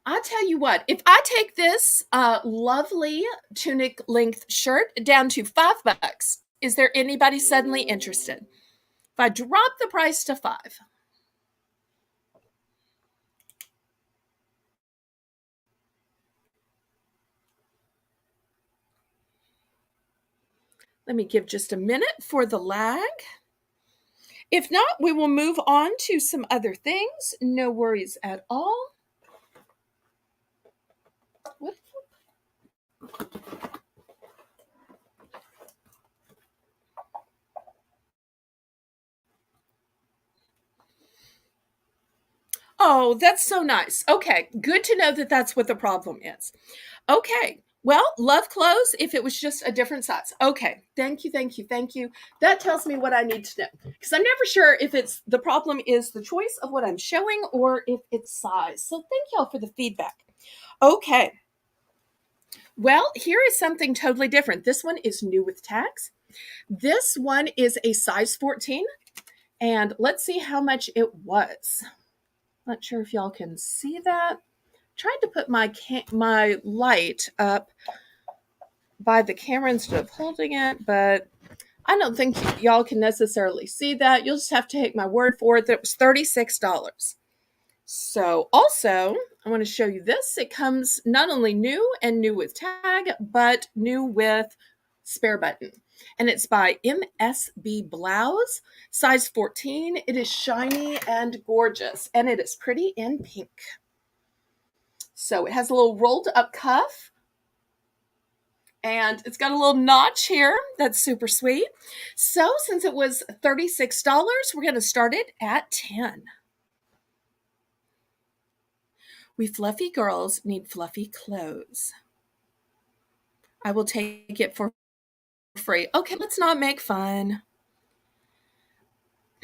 I tell you what, if I take this lovely tunic length shirt down to $5, is there anybody suddenly interested? If I drop the price to 5, let me give just a minute for the lag. If not, we will move on to some other things. No worries at all. Oh, that's so nice. Okay, good to know that that's what the problem is. Okay, well, love clothes if it was just a different size. Okay, thank you, thank you, thank you. That tells me what I need to know because I'm never sure if it's the problem is the choice of what I'm showing or if it's size. So thank y'all for the feedback. Okay, well, here is something totally different. This one is new with tags. This one is a size 14, and let's see how much it was. Not sure if y'all can see that. Tried to put my light up by the camera instead of holding it, but I don't think y'all can necessarily see that. You'll just have to take my word for it that it was $36. So also, I want to show you this. It comes not only new and new with tag, but new with spare button. And it's by MSB Blouse, size 14. It is shiny and gorgeous, and it is pretty in pink. So it has a little rolled up cuff, and it's got a little notch here. That's super sweet. So since it was $36, we're going to start it at 10. We fluffy girls need fluffy clothes. I will take it for free. Okay, let's not make fun.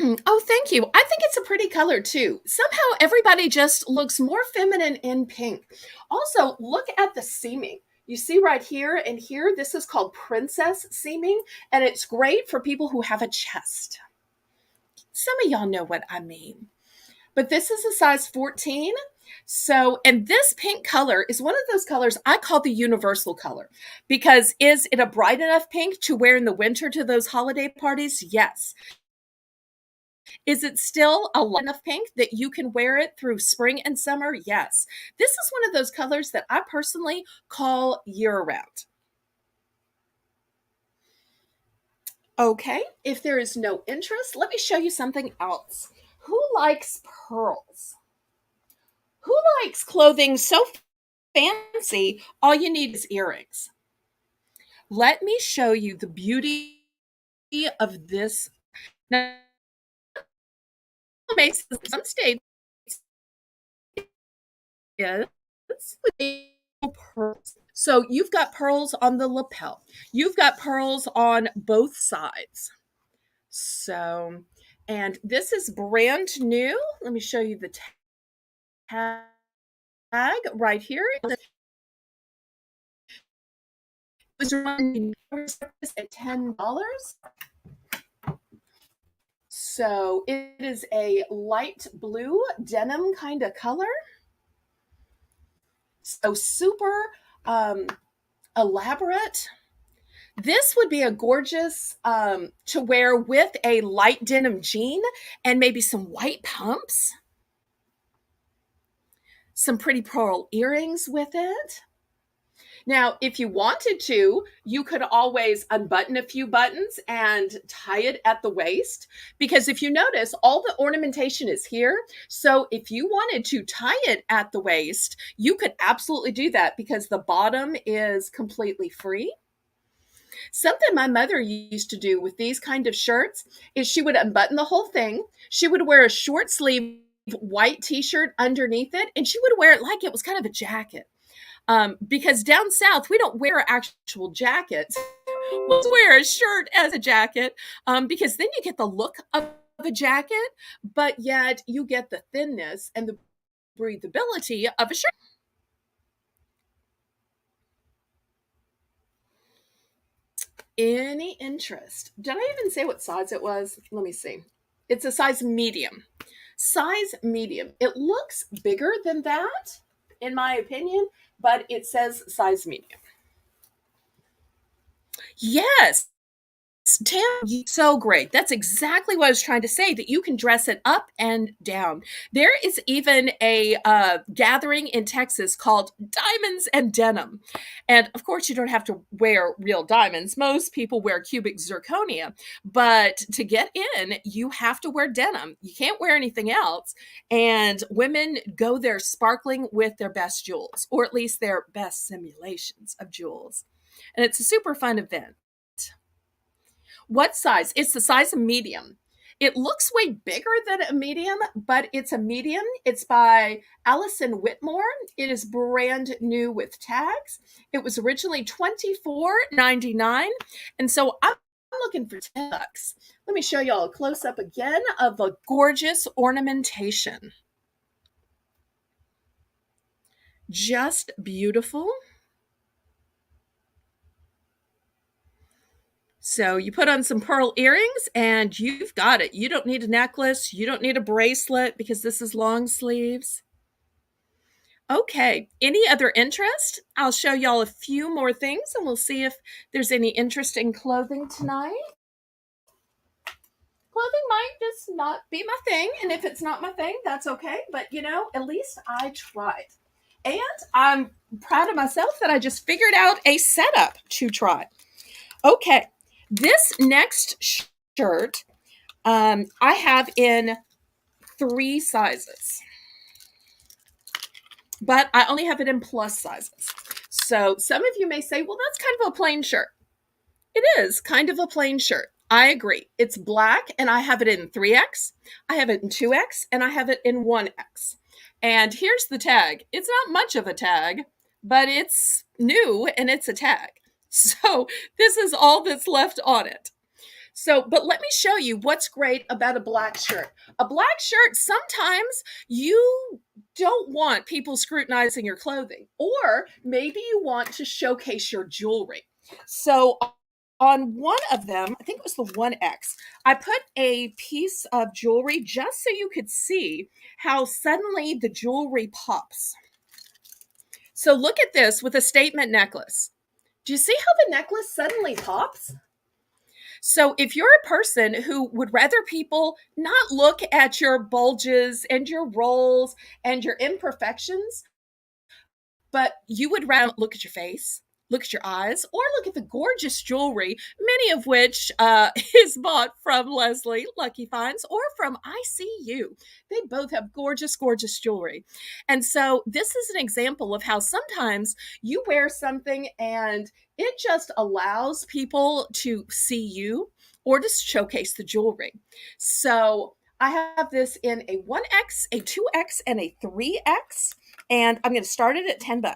Oh, thank you. I think it's a pretty color too. Somehow everybody just looks more feminine in pink. Also, look at the seaming. You see right here and here, this is called princess seaming, and it's great for people who have a chest. Some of y'all know what I mean. But this is a size 14. So, and this pink color is one of those colors I call the universal color because is it a bright enough pink to wear in the winter to those holiday parties? Yes. Is it still a light enough pink that you can wear it through spring and summer? Yes. This is one of those colors that I personally call year round. Okay, if there is no interest, let me show you something else. Who likes pearls? Who likes clothing so fancy, all you need is earrings? Let me show you the beauty of this. Now, some states is pearls. So you've got pearls on the lapel. You've got pearls on both sides. So, and this is brand new. Let me show you the tag right here. It was running at $10. So it is a light blue denim kind of color. So super elaborate. This would be a gorgeous to wear with a light denim jean and maybe some white pumps. Some pretty pearl earrings with it. Now, if you wanted to, you could always unbutton a few buttons and tie it at the waist. Because if you notice, all the ornamentation is here. So if you wanted to tie it at the waist, you could absolutely do that because the bottom is completely free. Something my mother used to do with these kind of shirts is she would unbutton the whole thing. She would wear a short sleeve white t-shirt underneath it, and she would wear it like it was kind of a jacket. Because down south, we don't wear actual jackets. We'll wear a shirt as a jacket because then you get the look of a jacket, but yet you get the thinness and the breathability of a shirt. Any interest? Did I even say what size it was? Let me see. It's a size medium. Size medium. It looks bigger than that, in my opinion, but it says size medium. Yes. Tam, so great. That's exactly what I was trying to say, that you can dress it up and down. There is even a gathering in Texas called Diamonds and Denim. And of course, you don't have to wear real diamonds. Most people wear cubic zirconia. But to get in, you have to wear denim. You can't wear anything else. And women go there sparkling with their best jewels, or at least their best simulations of jewels. And it's a super fun event. What size? It's the size of medium. It looks way bigger than a medium, but it's a medium. It's by Allison Whitmore. It is brand new with tags. It was originally $24.99, and so I'm looking for $10. Let me show y'all a close up again of the gorgeous ornamentation. Just beautiful. So you put on some pearl earrings and you've got it. You don't need a necklace. You don't need a bracelet because this is long sleeves. Okay, any other interest? I'll show y'all a few more things and we'll see if there's any interest in clothing tonight. Clothing might just not be my thing, and if it's not my thing, that's okay. But at least I tried. And I'm proud of myself that I just figured out a setup to try. Okay, this next shirt I have in 3 sizes, but I only have it in plus sizes. So some of you may say, well, that's kind of a plain shirt. It is kind of a plain shirt. I agree. It's black, and I have it in 3X, I have it in 2X, and I have it in 1X. And here's the tag. It's not much of a tag, but it's new, and it's a tag. So this is all that's left on it. So, but let me show you what's great about a black shirt. A black shirt, sometimes you don't want people scrutinizing your clothing, or maybe you want to showcase your jewelry. So on one of them, I think it was the 1X, I put a piece of jewelry just so you could see how suddenly the jewelry pops. So look at this with a statement necklace. Do you see how the necklace suddenly pops? So if you're a person who would rather people not look at your bulges and your rolls and your imperfections, but you would rather look at your face, look at your eyes, or look at the gorgeous jewelry, many of which is bought from Leslie Lucky Finds or from ICU. They both have gorgeous, gorgeous jewelry. And so this is an example of how sometimes you wear something and it just allows people to see you or to showcase the jewelry. So I have this in a 1X, a 2X, and a 3X, and I'm going to start it at $10.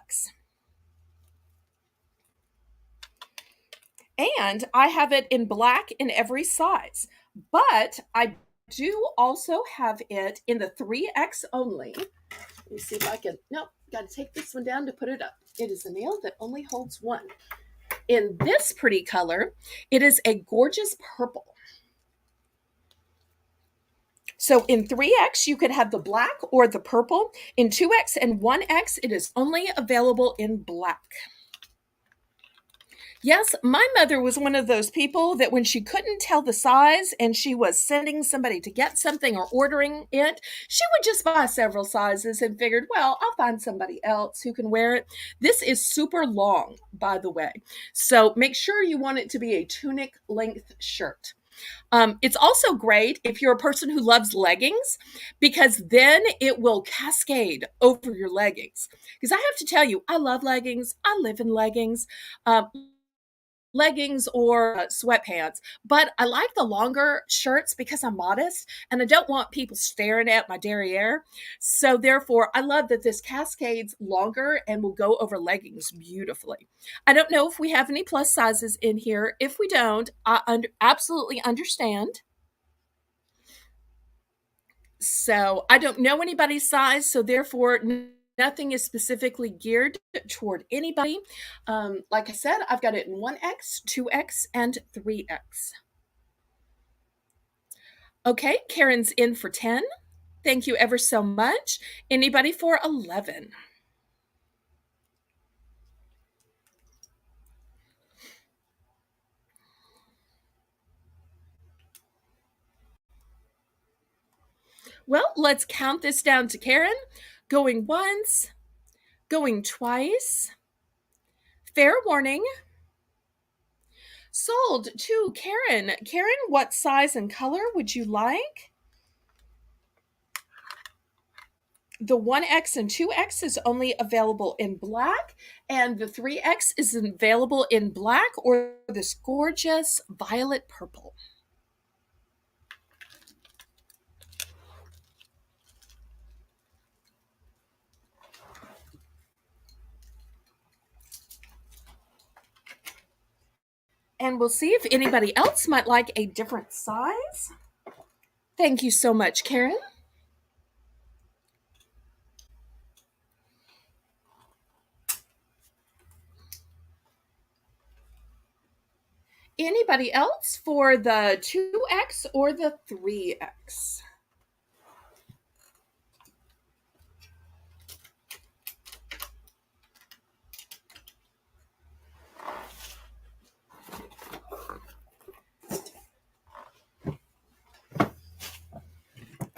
And I have it in black in every size, but I do also have it in the 3X only. Let me see if I can, nope, got to take this one down to put it up. It is a nail that only holds one. In this pretty color, it is a gorgeous purple. So in 3X, you could have the black or the purple. In 2X and 1X, it is only available in black. Yes, my mother was one of those people that when she couldn't tell the size and she was sending somebody to get something or ordering it, she would just buy several sizes and figured, well, I'll find somebody else who can wear it. This is super long, by the way. So make sure you want it to be a tunic length shirt. It's also great if you're a person who loves leggings, because then it will cascade over your leggings. Because I have to tell you, I love leggings. I live in leggings. Leggings or sweatpants, but I like the longer shirts because I'm modest and I don't want people staring at my derriere. So therefore, I love that this cascades longer and will go over leggings beautifully. I don't know if we have any plus sizes in here. If we don't, I absolutely understand. So I don't know anybody's size, so therefore nothing is specifically geared toward anybody. Like I said, I've got it in 1X, 2X, and 3X. Okay, Karen's in for 10. Thank you ever so much. Anybody for 11? Well, let's count this down to Karen. Going once, going twice. Fair warning. Sold to Karen. Karen, what size and color would you like? The 1X and 2X is only available in black, and the 3X is available in black or this gorgeous violet purple. And we'll see if anybody else might like a different size. Thank you so much, Karen. Anybody else for the 2X or the 3X?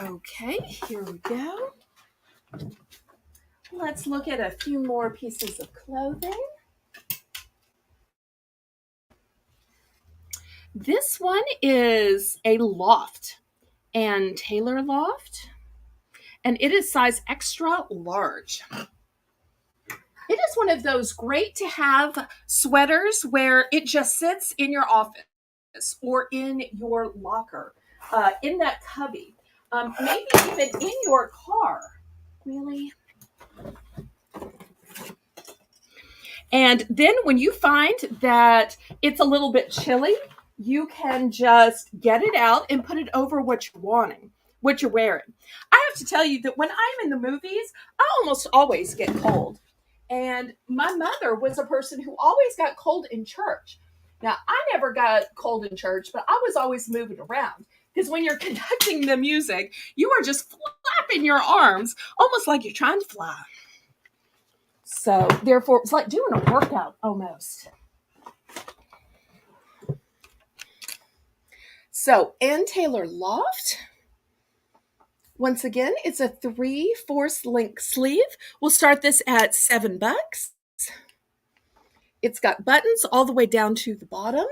Okay, here we go. Let's look at a few more pieces of clothing. This one is a loft and Taylor loft, and it is size extra large. It is one of those great to have sweaters where it just sits in your office or in your locker, in that cubby, maybe even in your car. Really? And then when you find that it's a little bit chilly, you can just get it out and put it over what you're wanting, what you're wearing. I have to tell you that when I'm in the movies, I almost always get cold. And my mother was a person who always got cold in church. Now, I never got cold in church, but I was always moving around. Because when you're conducting the music, you are just flapping your arms, almost like you're trying to fly. So, therefore, it's like doing a workout almost. So, Ann Taylor Loft. Once again, it's a 3/4 length sleeve. We'll start this at $7. It's got buttons all the way down to the bottom.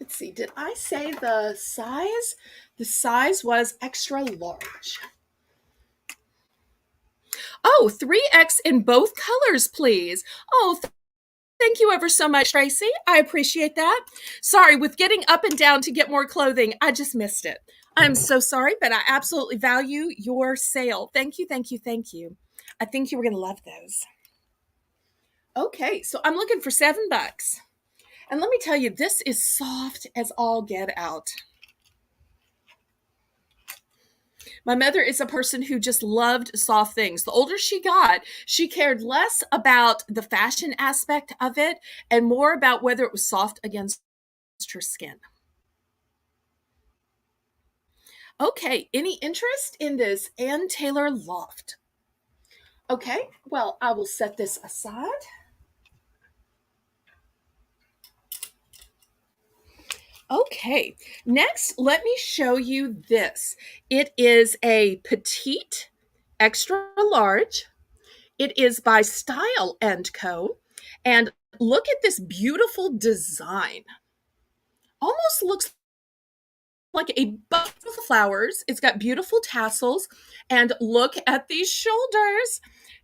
Let's see, did I say the size? The size was extra large. Oh, 3X in both colors, please. Oh, thank you ever so much, Tracy. I appreciate that. Sorry, with getting up and down to get more clothing, I just missed it. I'm so sorry, but I absolutely value your sale. Thank you, thank you, thank you. I think you were going to love those. Okay, so I'm looking for $7. And let me tell you, this is soft as all get out. My mother is a person who just loved soft things. The older she got, she cared less about the fashion aspect of it and more about whether it was soft against her skin. Okay, any interest in this Ann Taylor loft? Okay, well, I will set this aside. Okay, next, let me show you this. It is a petite, extra large. It is by Style & Co. And look at this beautiful design. Almost looks like a bunch of flowers. It's got beautiful tassels. And look at these shoulders.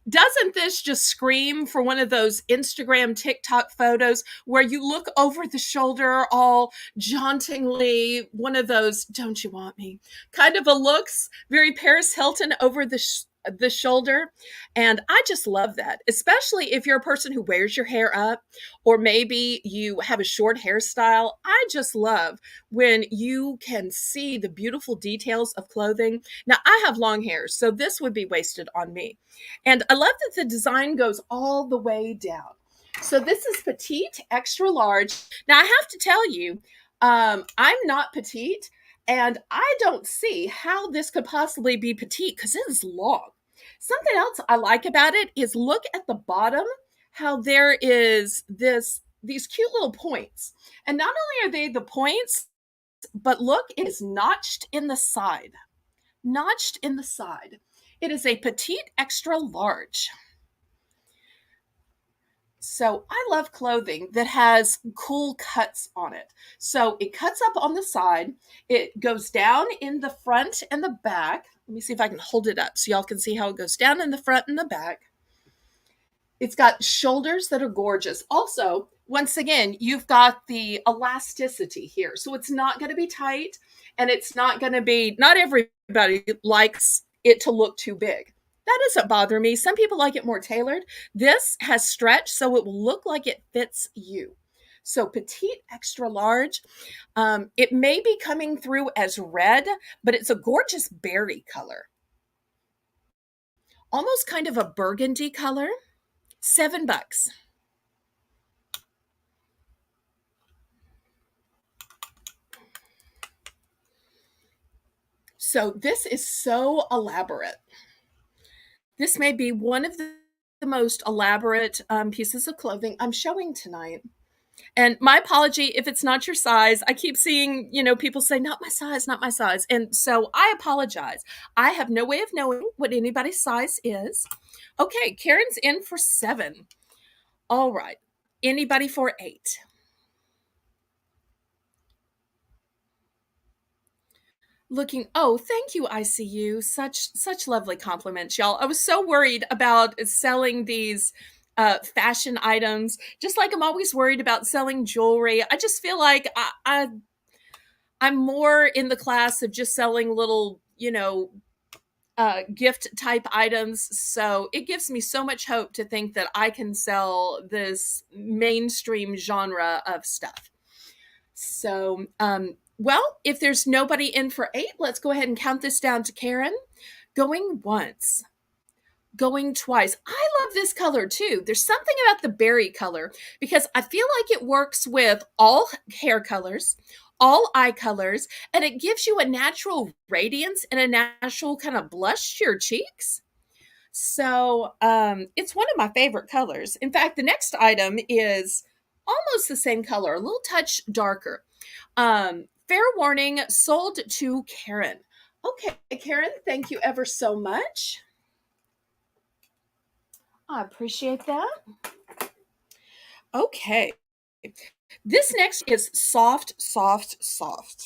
Doesn't this just scream for one of those Instagram, TikTok photos where you look over the shoulder all jauntingly, one of those, don't you want me, kind of a looks, very Paris Hilton over the the shoulder. And I just love that, especially if you're a person who wears your hair up, or maybe you have a short hairstyle. I just love when you can see the beautiful details of clothing. Now, I have long hair, so this would be wasted on me. And I love that the design goes all the way down. So this is petite, extra large. Now, I have to tell you, I'm not petite, and I don't see how this could possibly be petite because it is long. Something else I like about it is look at the bottom, how there is these cute little points. And not only are they the points, but look, it is notched in the side. Notched in the side. It is a petite extra large. So I love clothing that has cool cuts on it. So it cuts up on the side, it goes down in the front and the back. Let me see if I can hold it up so y'all can see how it goes down in the front and the back. It's got shoulders that are gorgeous. Also, once again, you've got the elasticity here. So it's not going to be tight, and it's not going to be, not everybody likes it to look too big. That doesn't bother me. Some people like it more tailored. This has stretch, so it will look like it fits you. So petite, extra large. It may be coming through as red, but it's a gorgeous berry color. Almost kind of a burgundy color. $7. So this is so elaborate. This may be one of the most elaborate pieces of clothing I'm showing tonight. And my apology if it's not your size. I keep seeing, people say, not my size, not my size. And so I apologize. I have no way of knowing what anybody's size is. Okay, Karen's in for 7. All right. Anybody for 8? Looking, oh, thank you, ICU. Such lovely compliments, y'all. I was so worried about selling these fashion items, just like I'm always worried about selling jewelry. I just feel like I'm more in the class of just selling little, gift type items. So it gives me so much hope to think that I can sell this mainstream genre of stuff. So, well, if there's nobody in for 8, let's go ahead and count this down to Karen. Going once, going twice. I love this color too. There's something about the berry color because I feel like it works with all hair colors, all eye colors, and it gives you a natural radiance and a natural kind of blush to your cheeks. So it's one of my favorite colors. In fact, the next item is almost the same color, a little touch darker. Fair warning, sold to Karen. Okay, Karen, thank you ever so much. I appreciate that. Okay. This next is soft, soft, soft.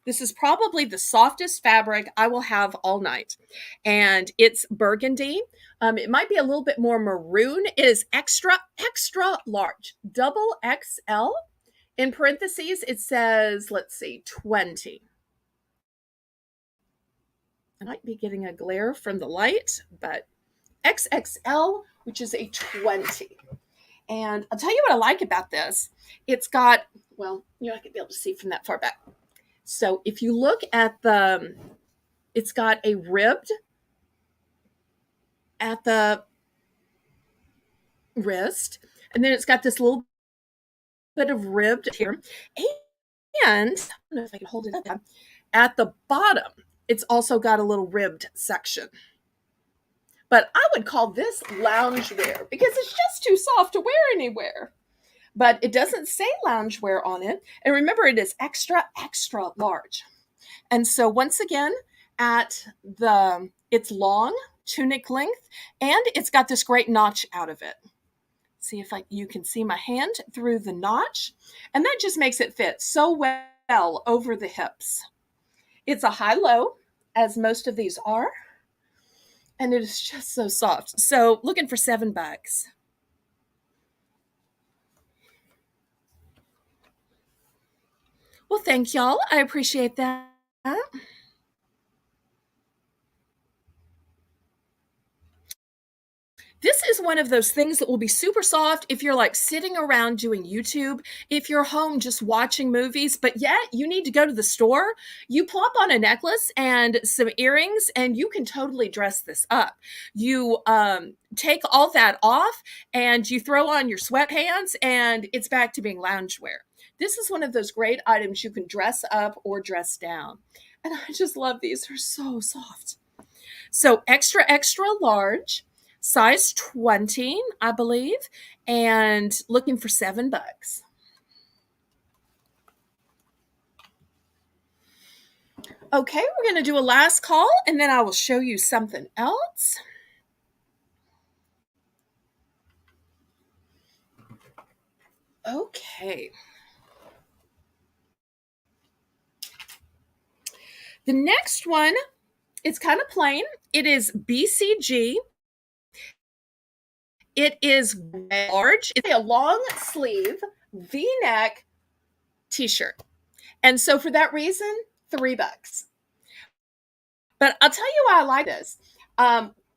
This is probably the softest fabric I will have all night. And it's burgundy. It might be a little bit more maroon. It is extra, extra large, double XL. In parentheses, it says, let's see, 20. I might be getting a glare from the light, but XXL, which is a 20. And I'll tell you what I like about this. It's got, well, you're not going to be able to see from that far back. So if you look at it's got a ribbed at the wrist, and then it's got this little bit of ribbed here. And I don't know if I can hold it up. At the bottom, it's also got a little ribbed section. But I would call this loungewear because it's just too soft to wear anywhere. But it doesn't say loungewear on it. And remember, it is extra, extra large. And so once again, it's long, tunic length, and it's got this great notch out of it. See if you can see my hand through the notch. And that just makes it fit so well over the hips. It's a high-low, as most of these are. And it is just so soft. So looking for $7. Well, thank y'all. I appreciate that. This is one of those things that will be super soft if you're like sitting around doing YouTube, if you're home just watching movies, but yet you need to go to the store. You plop on a necklace and some earrings, and you can totally dress this up. You take all that off and you throw on your sweatpants, and it's back to being loungewear. This is one of those great items you can dress up or dress down. And I just love these. They're so soft. So extra, extra large, size 20, I believe, and looking for $7. Okay, we're going to do a last call and then I will show you something else. Okay. The next one, it's kind of plain. It is BCG. It is large. It's a long sleeve V-neck t-shirt. And so for that reason, $3. But I'll tell you why I like this.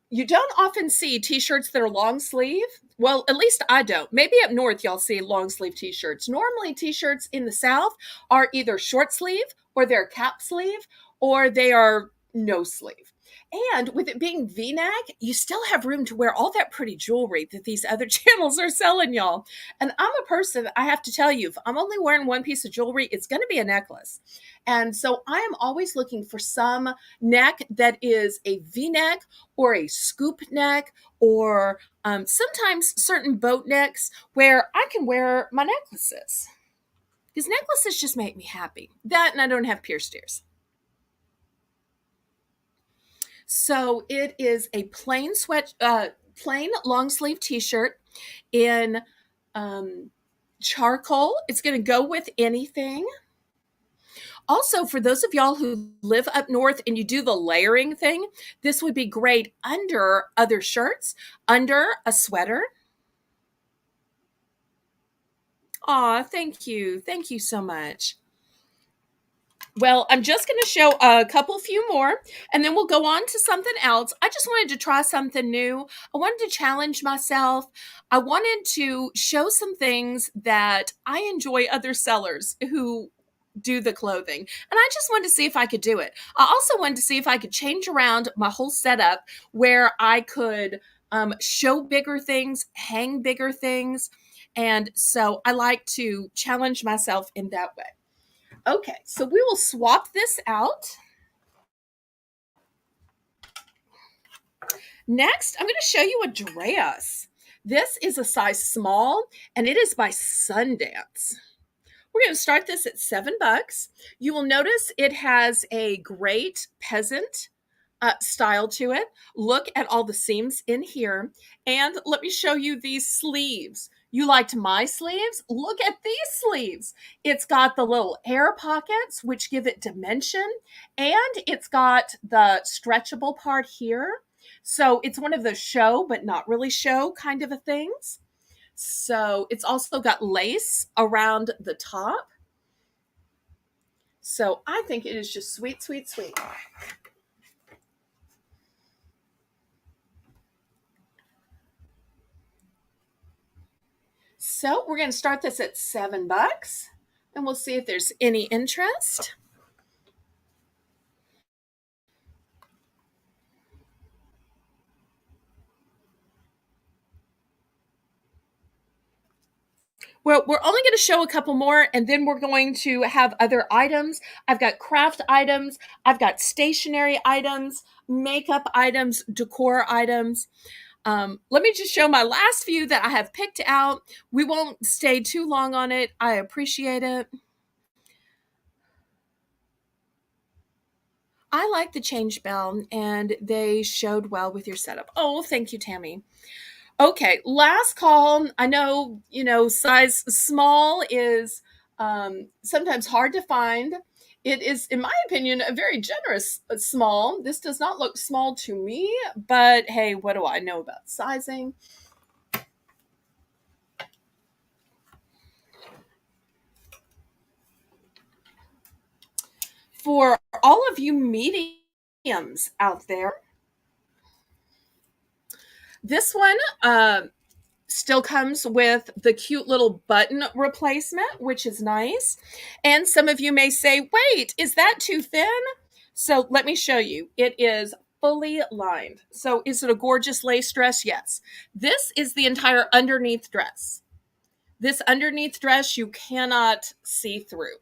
You don't often see t-shirts that are long sleeve. Well, at least I don't. Maybe up north y'all see long sleeve t-shirts. Normally t-shirts in the South are either short sleeve or they're cap sleeve or they are no sleeve. And with it being V-neck, you still have room to wear all that pretty jewelry that these other channels are selling y'all. And I'm a person, I have to tell you, if I'm only wearing one piece of jewelry, it's going to be a necklace. And so I am always looking for some neck that is a V-neck or a scoop neck or sometimes certain boat necks where I can wear my necklaces. Because necklaces just make me happy. That and I don't have pierced ears. So it is a plain long sleeve t-shirt in charcoal. It's going to go with anything. Also, for those of y'all who live up north and you do the layering thing, this would be great under other shirts, under a sweater. Aw, thank you. Thank you so much. Well, I'm just going to show a few more, and then we'll go on to something else. I just wanted to try something new. I wanted to challenge myself. I wanted to show some things that I enjoy other sellers who do the clothing. And I just wanted to see if I could do it. I also wanted to see if I could change around my whole setup where I could show bigger things, hang bigger things. And so I like to challenge myself in that way. Okay, so we will swap this out. Next, I'm going to show you a dress. This is a size small, and it is by Sundance. We're going to start this at $7. You will notice it has a great peasant style to it. Look at all the seams in here. And let me show you these sleeves. You liked my sleeves? Look at these sleeves. It's got the little air pockets, which give it dimension. And it's got the stretchable part here. So it's one of those show, but not really show kind of a things. So it's also got lace around the top. So I think it is just sweet, sweet, sweet. So we're going to start this at $7 and we'll see if there's any interest. Well, we're only going to show a couple more and then we're going to have other items. I've got craft items, I've got stationery items, makeup items, decor items. Let me just show my last few that I have picked out. We won't stay too long on it. I appreciate it. I like the change bell and they showed well with your setup. Oh, thank you, Tammy. Okay, last call. I know, size small is sometimes hard to find. It is, in my opinion, a very generous small. This does not look small to me, but hey, what do I know about sizing? For all of you mediums out there, This one still comes with the cute little button replacement, which is nice. And some of you may say, wait, is that too thin? So let me show you. It is fully lined. So is it a gorgeous lace dress? Yes. This is the entire underneath dress. This underneath dress you cannot see through.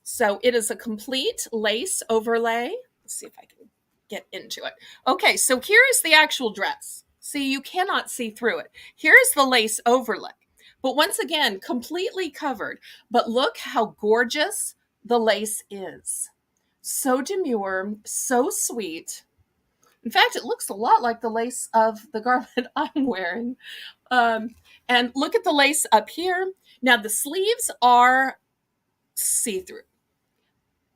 So it is a complete lace overlay. Let's see if I can get into it. Okay, so here is the actual dress. See, you cannot see through it. Here is the lace overlay. But once again, completely covered. But look how gorgeous the lace is. So demure, so sweet. In fact, it looks a lot like the lace of the garment I'm wearing. And look at the lace up here. Now the sleeves are see-through.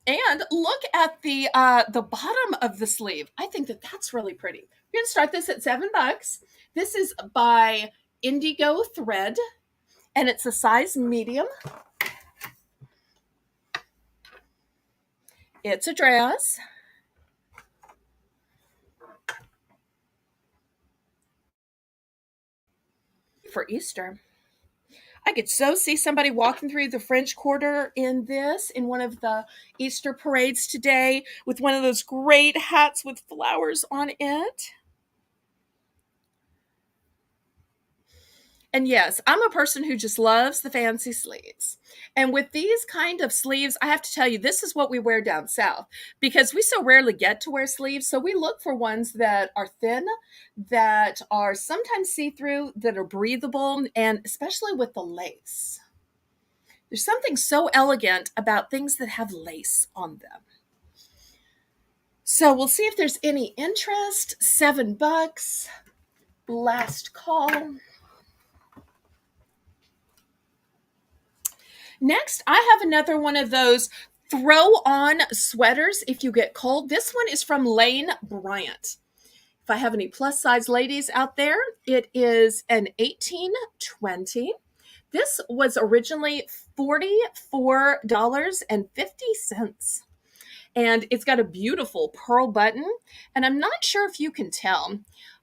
And look at the bottom of the sleeve. I think that that's really pretty. We're going to start this at $7. This is by Indigo Thread, and it's a size medium. It's a dress. For Easter. I could so see somebody walking through the French Quarter in this, in one of the Easter parades today, with one of those great hats with flowers on it. And yes, I'm a person who just loves the fancy sleeves. And with these kind of sleeves, I have to tell you, this is what we wear down south because we so rarely get to wear sleeves. So we look for ones that are thin, that are sometimes see-through, that are breathable, and especially with the lace. There's something so elegant about things that have lace on them. So we'll see if there's any interest. $7. Last call. Next, I have another one of those throw-on sweaters if you get cold. This one is from Lane Bryant. If I have any plus-size ladies out there, it is an 1820. This was originally $44.50. And it's got a beautiful pearl button. And I'm not sure if you can tell.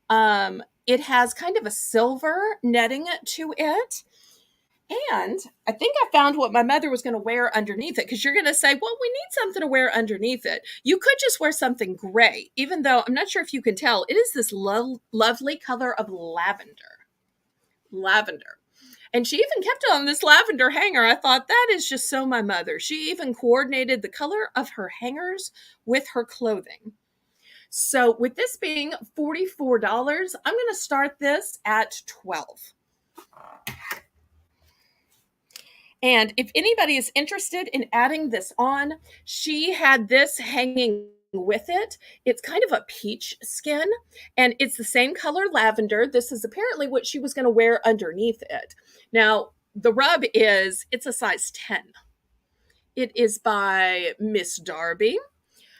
It has kind of a silver netting to it. And I think I found what my mother was going to wear underneath it, because you're going to say, well, we need something to wear underneath it. You could just wear something gray, even though I'm not sure if you can tell. It is this lovely color of lavender. Lavender. And she even kept it on this lavender hanger. I thought, that is just so my mother. She even coordinated the color of her hangers with her clothing. So with this being $44, I'm going to start this at $12. And if anybody is interested in adding this on, she had this hanging with it. It's kind of a peach skin, and it's the same color lavender. This is apparently what she was going to wear underneath it. Now, the rub is it's a size 10. It is by Miss Darby.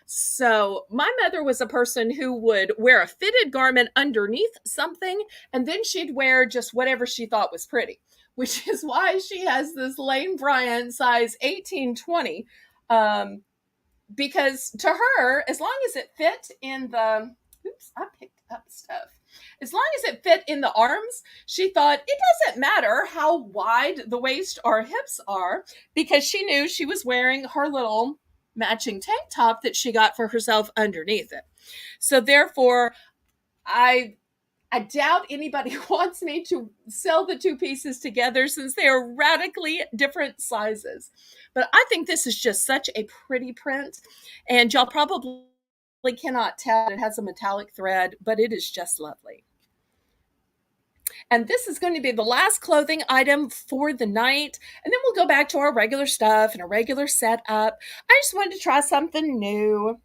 So my mother was a person who would wear a fitted garment underneath something, and then she'd wear just whatever she thought was pretty, which is why she has this Lane Bryant size 1820. Because to her, as long as it fit in the, oops, I picked up stuff. As long as it fit in the arms, she thought it doesn't matter how wide the waist or hips are, because she knew she was wearing her little matching tank top that she got for herself underneath it. So therefore, I doubt anybody wants me to sell the two pieces together since they are radically different sizes. But I think this is just such a pretty print, and y'all probably cannot tell. It has a metallic thread, but it is just lovely. And this is going to be the last clothing item for the night. And then we'll go back to our regular stuff and a regular setup. I just wanted to try something new.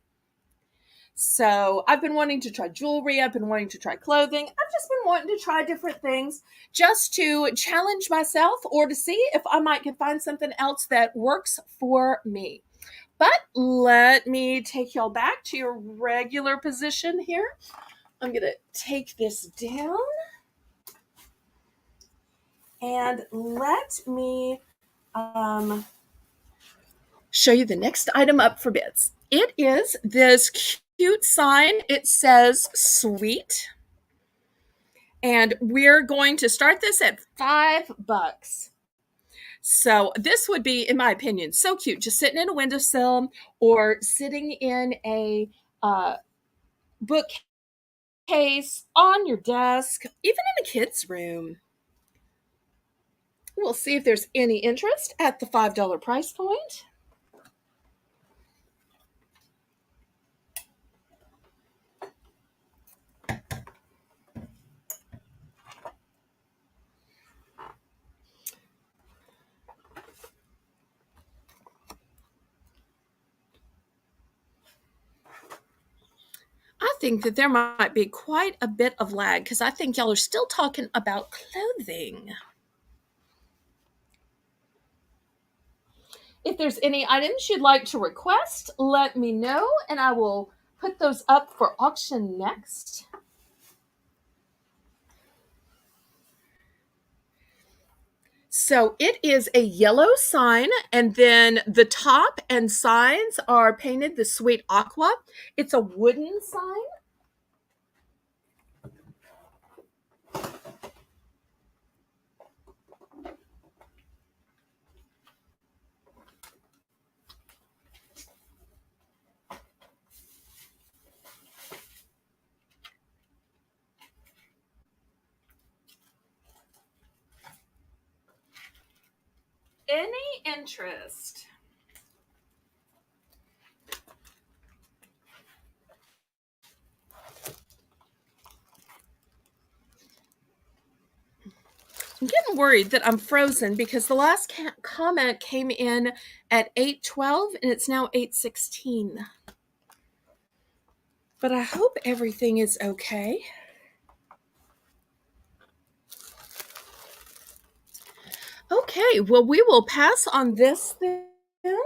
So I've been wanting to try jewelry. I've been wanting to try clothing. I've just been wanting to try different things just to challenge myself, or to see if I might can find something else that works for me. But let me take y'all back to your regular position here. I'm going to take this down. And let me show you the next item up for bids. It is this cute sign. It says sweet. And we're going to start this at $5. So this would be, in my opinion, so cute. Just sitting in a windowsill or sitting in a bookcase, on your desk, even in a kid's room. We'll see if there's any interest at the $5 price point. I think that there might be quite a bit of lag because I think y'all are still talking about clothing. If there's any items you'd like to request, let me know and I will put those up for auction next. So it is a yellow sign, and then the top and sides are painted the sweet aqua. It's a wooden sign. Any interest? I'm getting worried that I'm frozen because the last comment came in at 8:12 and it's now 8:16. But I hope everything is okay. Okay, well, we will pass on this then. Let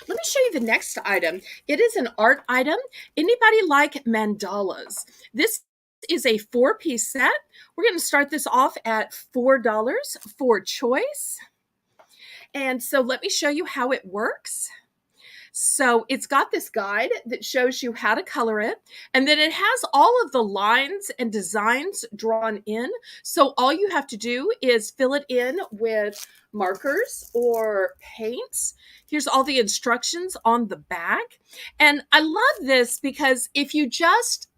me show you the next item. It is an art item. Anybody like mandalas? This is a 4-piece set. We're going to start this off at $4 for choice. And so let me show you how it works. So it's got this guide that shows you how to color it. And then it has all of the lines and designs drawn in. So all you have to do is fill it in with markers or paints. Here's all the instructions on the back. And I love this because if you just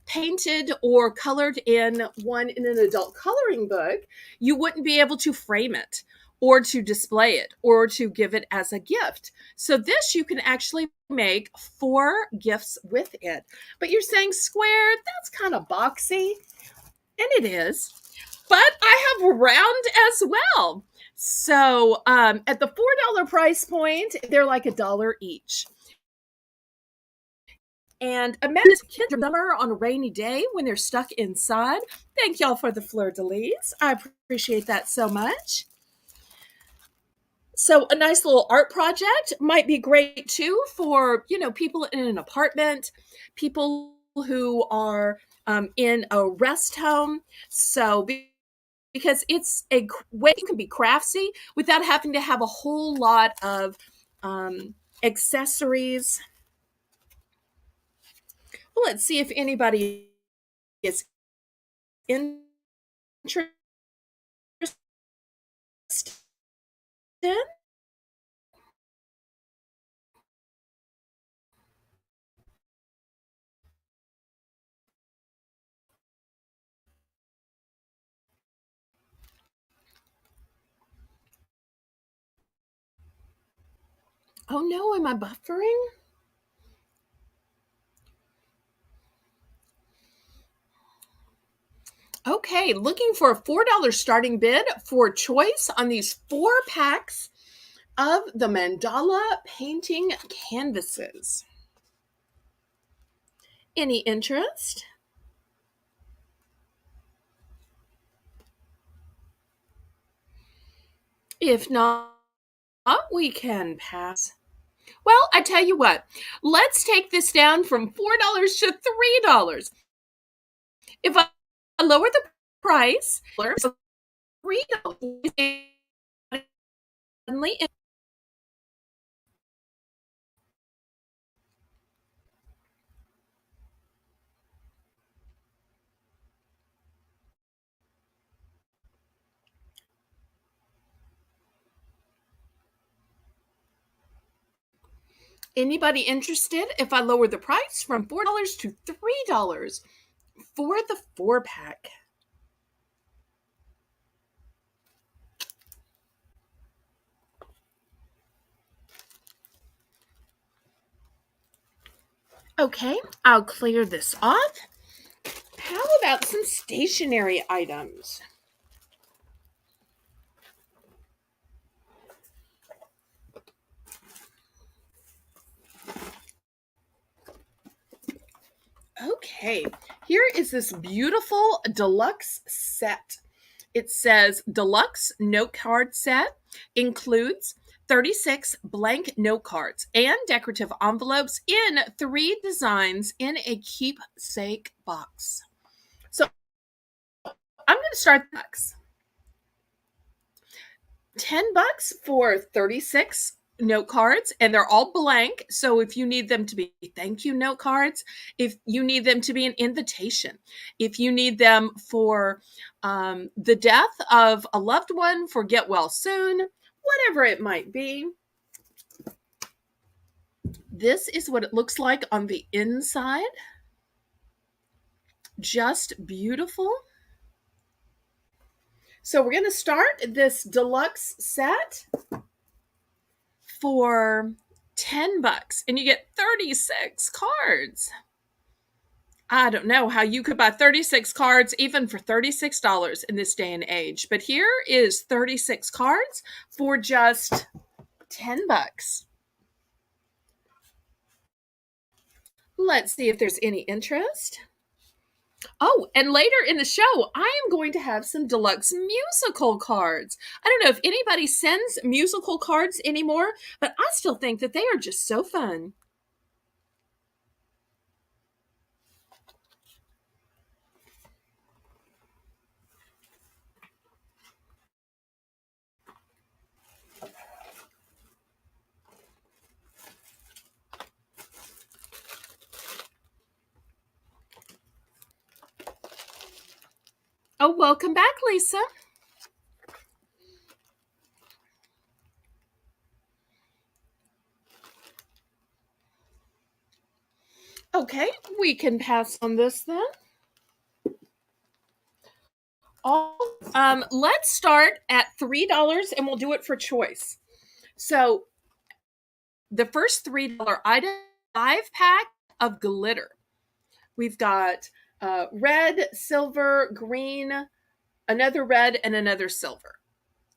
painted or colored in one in an adult coloring book, you wouldn't be able to frame it or to display it or to give it as a gift. So this you can actually make 4 gifts with it. But you're saying square, that's kind of boxy. And it is. But I have round as well. So at the $4 price point, they're like $1 each. And imagine kids summer on a rainy day when they're stuck inside. Thank y'all for the fleur-de-lis. I appreciate that so much. So a nice little art project might be great too for, people in an apartment, people who are in a rest home. So because it's a way you can be craftsy without having to have a whole lot of accessories. Well, let's see if anybody is interested. Oh no, am I buffering? Okay, looking for a $4 starting bid for choice on these 4 packs of the mandala painting canvases. Any interest? If not, we can pass. Well, I tell you what, let's take this down from $4 to $3. If I lower the price, $3 suddenly. Anybody interested if I lower the price from $4 to $3 for the 4-pack? Okay, I'll clear this off. How about some stationery items? Okay, here is this beautiful deluxe set. It says deluxe note card set includes 36 blank note cards and decorative envelopes in 3 designs in a keepsake box. So I'm going to start the box. $10 for 36 note cards, and they're all blank. So if you need them to be thank you note cards, if you need them to be an invitation, if you need them for the death of a loved one, for get well soon, whatever it might be, this is what it looks like on the inside. Just beautiful. So we're going to start this deluxe set for $10 and you get 36 cards. I don't know how you could buy 36 cards even for $36 in this day and age, but here is 36 cards for just $10. Let's see if there's any interest. Oh, and later in the show, I am going to have some deluxe musical cards. I don't know if anybody sends musical cards anymore, but I still think that they are just so fun. Oh, welcome back, Lisa. Okay, we can pass on this then. Let's start at $3 and we'll do it for choice. So the first $3 item, 5-pack of glitter. We've got red, silver, green, another red, and another silver.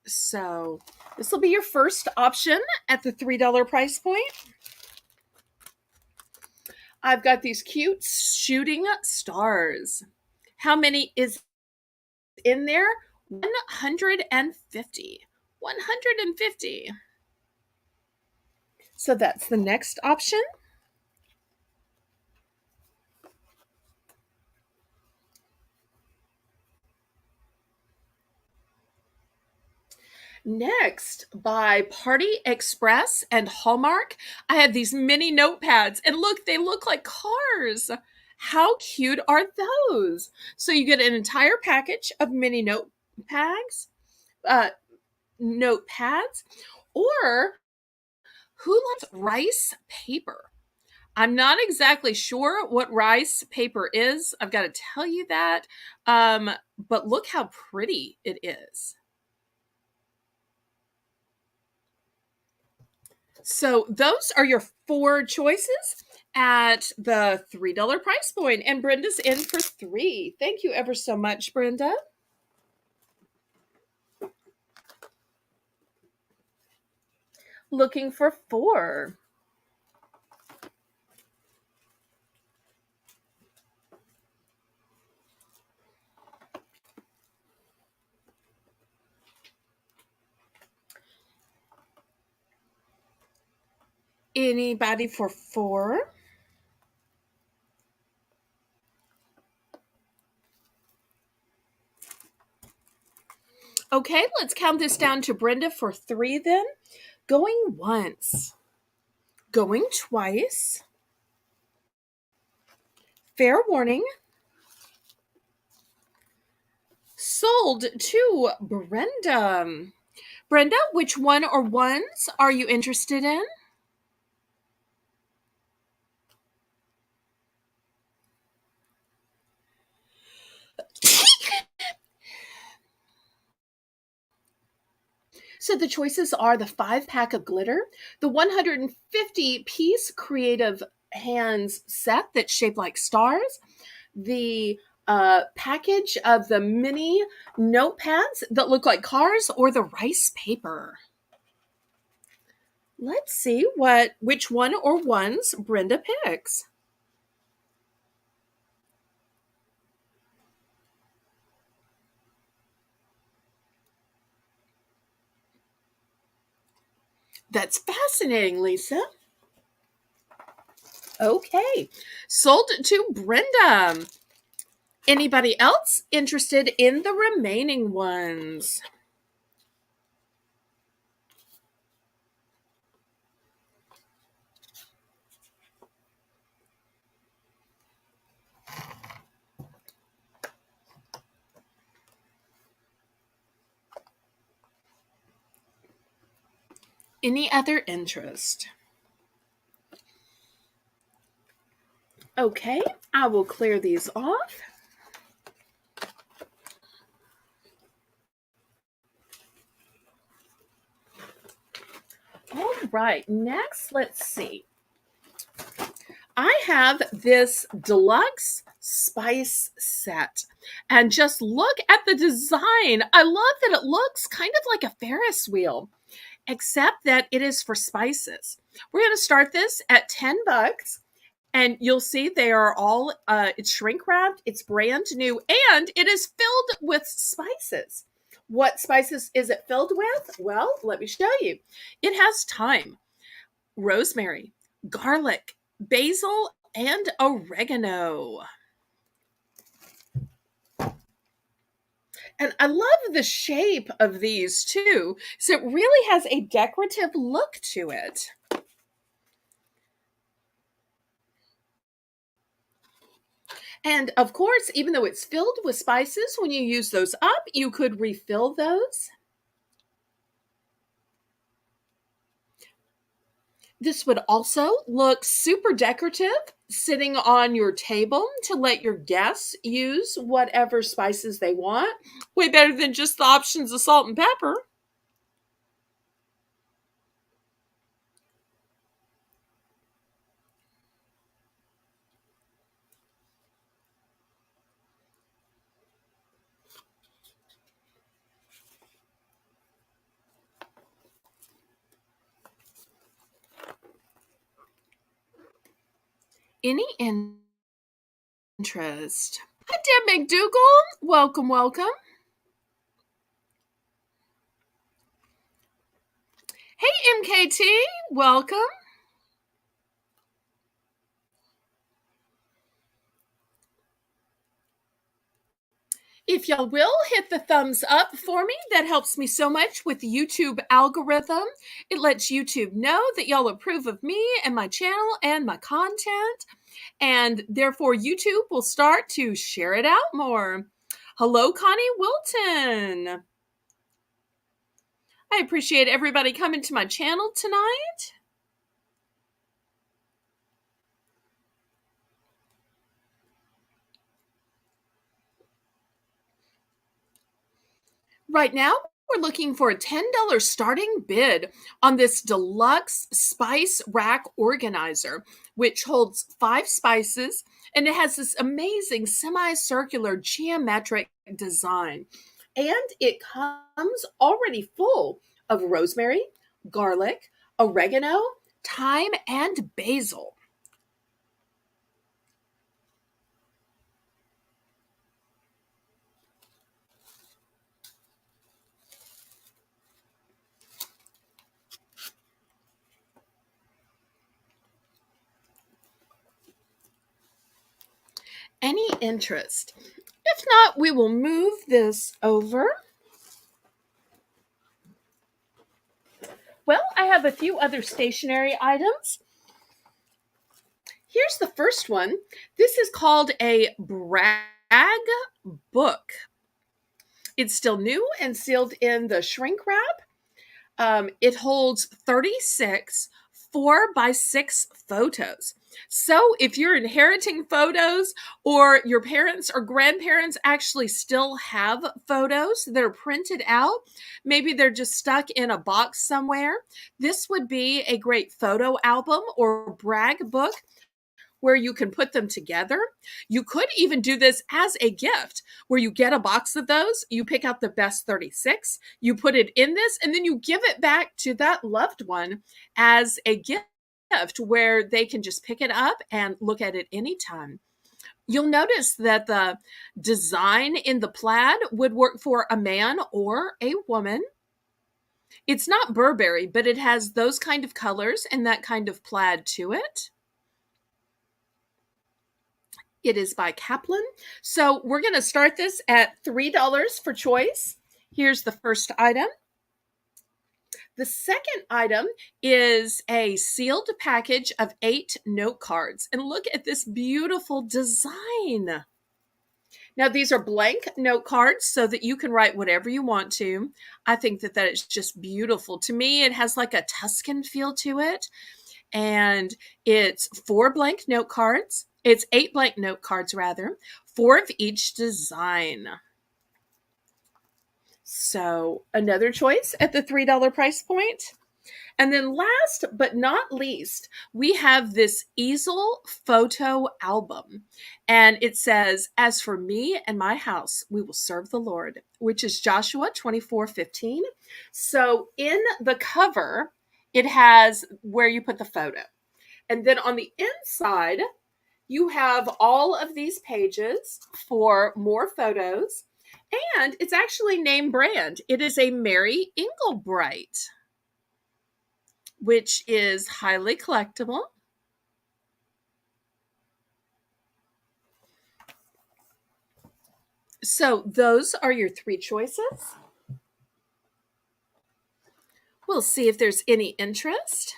So this will be your first option at the $3 price point. I've got these cute shooting stars. How many is in there? 150. 150. So that's the next option. Next, by Party Express and Hallmark, I have these mini notepads. And look, they look like cars. How cute are those? So you get an entire package of mini notepads, notepads, or who likes rice paper? I'm not exactly sure what rice paper is. I've got to tell you that. But look how pretty it is. So those are your 4 choices at the $3 price point. And Brenda's in for 3. Thank you ever so much, Brenda. Looking for 4. Anybody for 4? Okay, let's count this down to Brenda for 3 then. Going once. Going twice. Fair warning. Sold to Brenda. Brenda, which one or ones are you interested in? So the choices are the 5-pack of glitter, the 150-piece creative hands set that's shaped like stars, the package of the mini notepads that look like cars, or the rice paper. Let's see which one or ones Brenda picks. That's fascinating, Lisa. Okay, sold to Brenda. Anybody else interested in the remaining ones? Any other interest? Okay, I will clear these off. All right, next, let's see. I have this deluxe spice set, and just look at the design. I love that it looks kind of like a Ferris wheel, except that it is for spices. We're going to start this at $10, and you'll see they are all it's shrink wrapped, it's brand new, and it is filled with spices. What spices is it filled with? Well, let me show you. It has thyme, rosemary, garlic, basil, and oregano. And I love the shape of these too. So it really has a decorative look to it. And of course, even though it's filled with spices, when you use those up, you could refill those. This would also look super decorative sitting on your table to let your guests use whatever spices they want. Way better than just the options of salt and pepper. Any interest? Hi, Deb McDougal. Welcome, welcome. Hey, MKT. Welcome. If y'all will hit the thumbs up for me, that helps me so much with the YouTube algorithm. It lets YouTube know that y'all approve of me and my channel and my content, and therefore YouTube will start to share it out more. Hello, Connie Wilton. I appreciate everybody coming to my channel tonight. Right now, we're looking for a $10 starting bid on this deluxe spice rack organizer, which holds 5 spices, and it has this amazing semicircular geometric design. And it comes already full of rosemary, garlic, oregano, thyme, and basil. Any interest? If not, we will move this over. Well, I have a few other stationery items. Here's the first one. This is called a brag book. It's still new and sealed in the shrink wrap. It holds 36 4x6 photos. So if you're inheriting photos, or your parents or grandparents actually still have photos that are printed out, maybe they're just stuck in a box somewhere, this would be a great photo album or brag book where you can put them together. You could even do this as a gift where you get a box of those, you pick out the best 36, you put it in this, and then you give it back to that loved one as a gift where they can just pick it up and look at it anytime. You'll notice that the design in the plaid would work for a man or a woman. It's not Burberry, but it has those kind of colors and that kind of plaid to it. It is by Kaplan. So we're going to start this at $3 for choice. Here's the first item. The second item is a sealed package of 8 note cards. And look at this beautiful design. Now, these are blank note cards so that you can write whatever you want to. I think that is just beautiful. To me, it has like a Tuscan feel to it. And it's 4 blank note cards. It's 8 blank note cards, rather, 4 of each design. So another choice at the $3 price point. And then last but not least, we have this easel photo album. And it says, "As for me and my house, we will serve the Lord," which is Joshua 24:15. So in the cover, it has where you put the photo. And then on the inside, you have all of these pages for more photos. And it's actually name brand. It is a Mary Englebright, which is highly collectible. So those are your 3 choices. We'll see if there's any interest.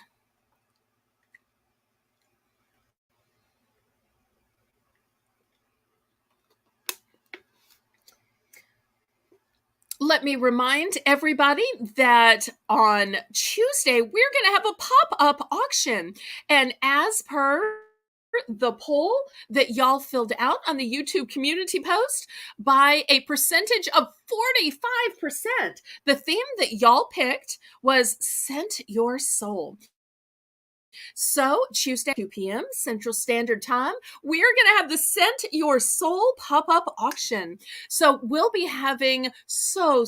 Let me remind everybody that on Tuesday, we're going to have a pop-up auction. And as per the poll that y'all filled out on the YouTube community post, by a percentage of 45%, the theme that y'all picked was Scent Your Soul. So Tuesday, 2 p.m. Central Standard Time, we are going to have the Scent Your Soul pop-up auction. So we'll be having so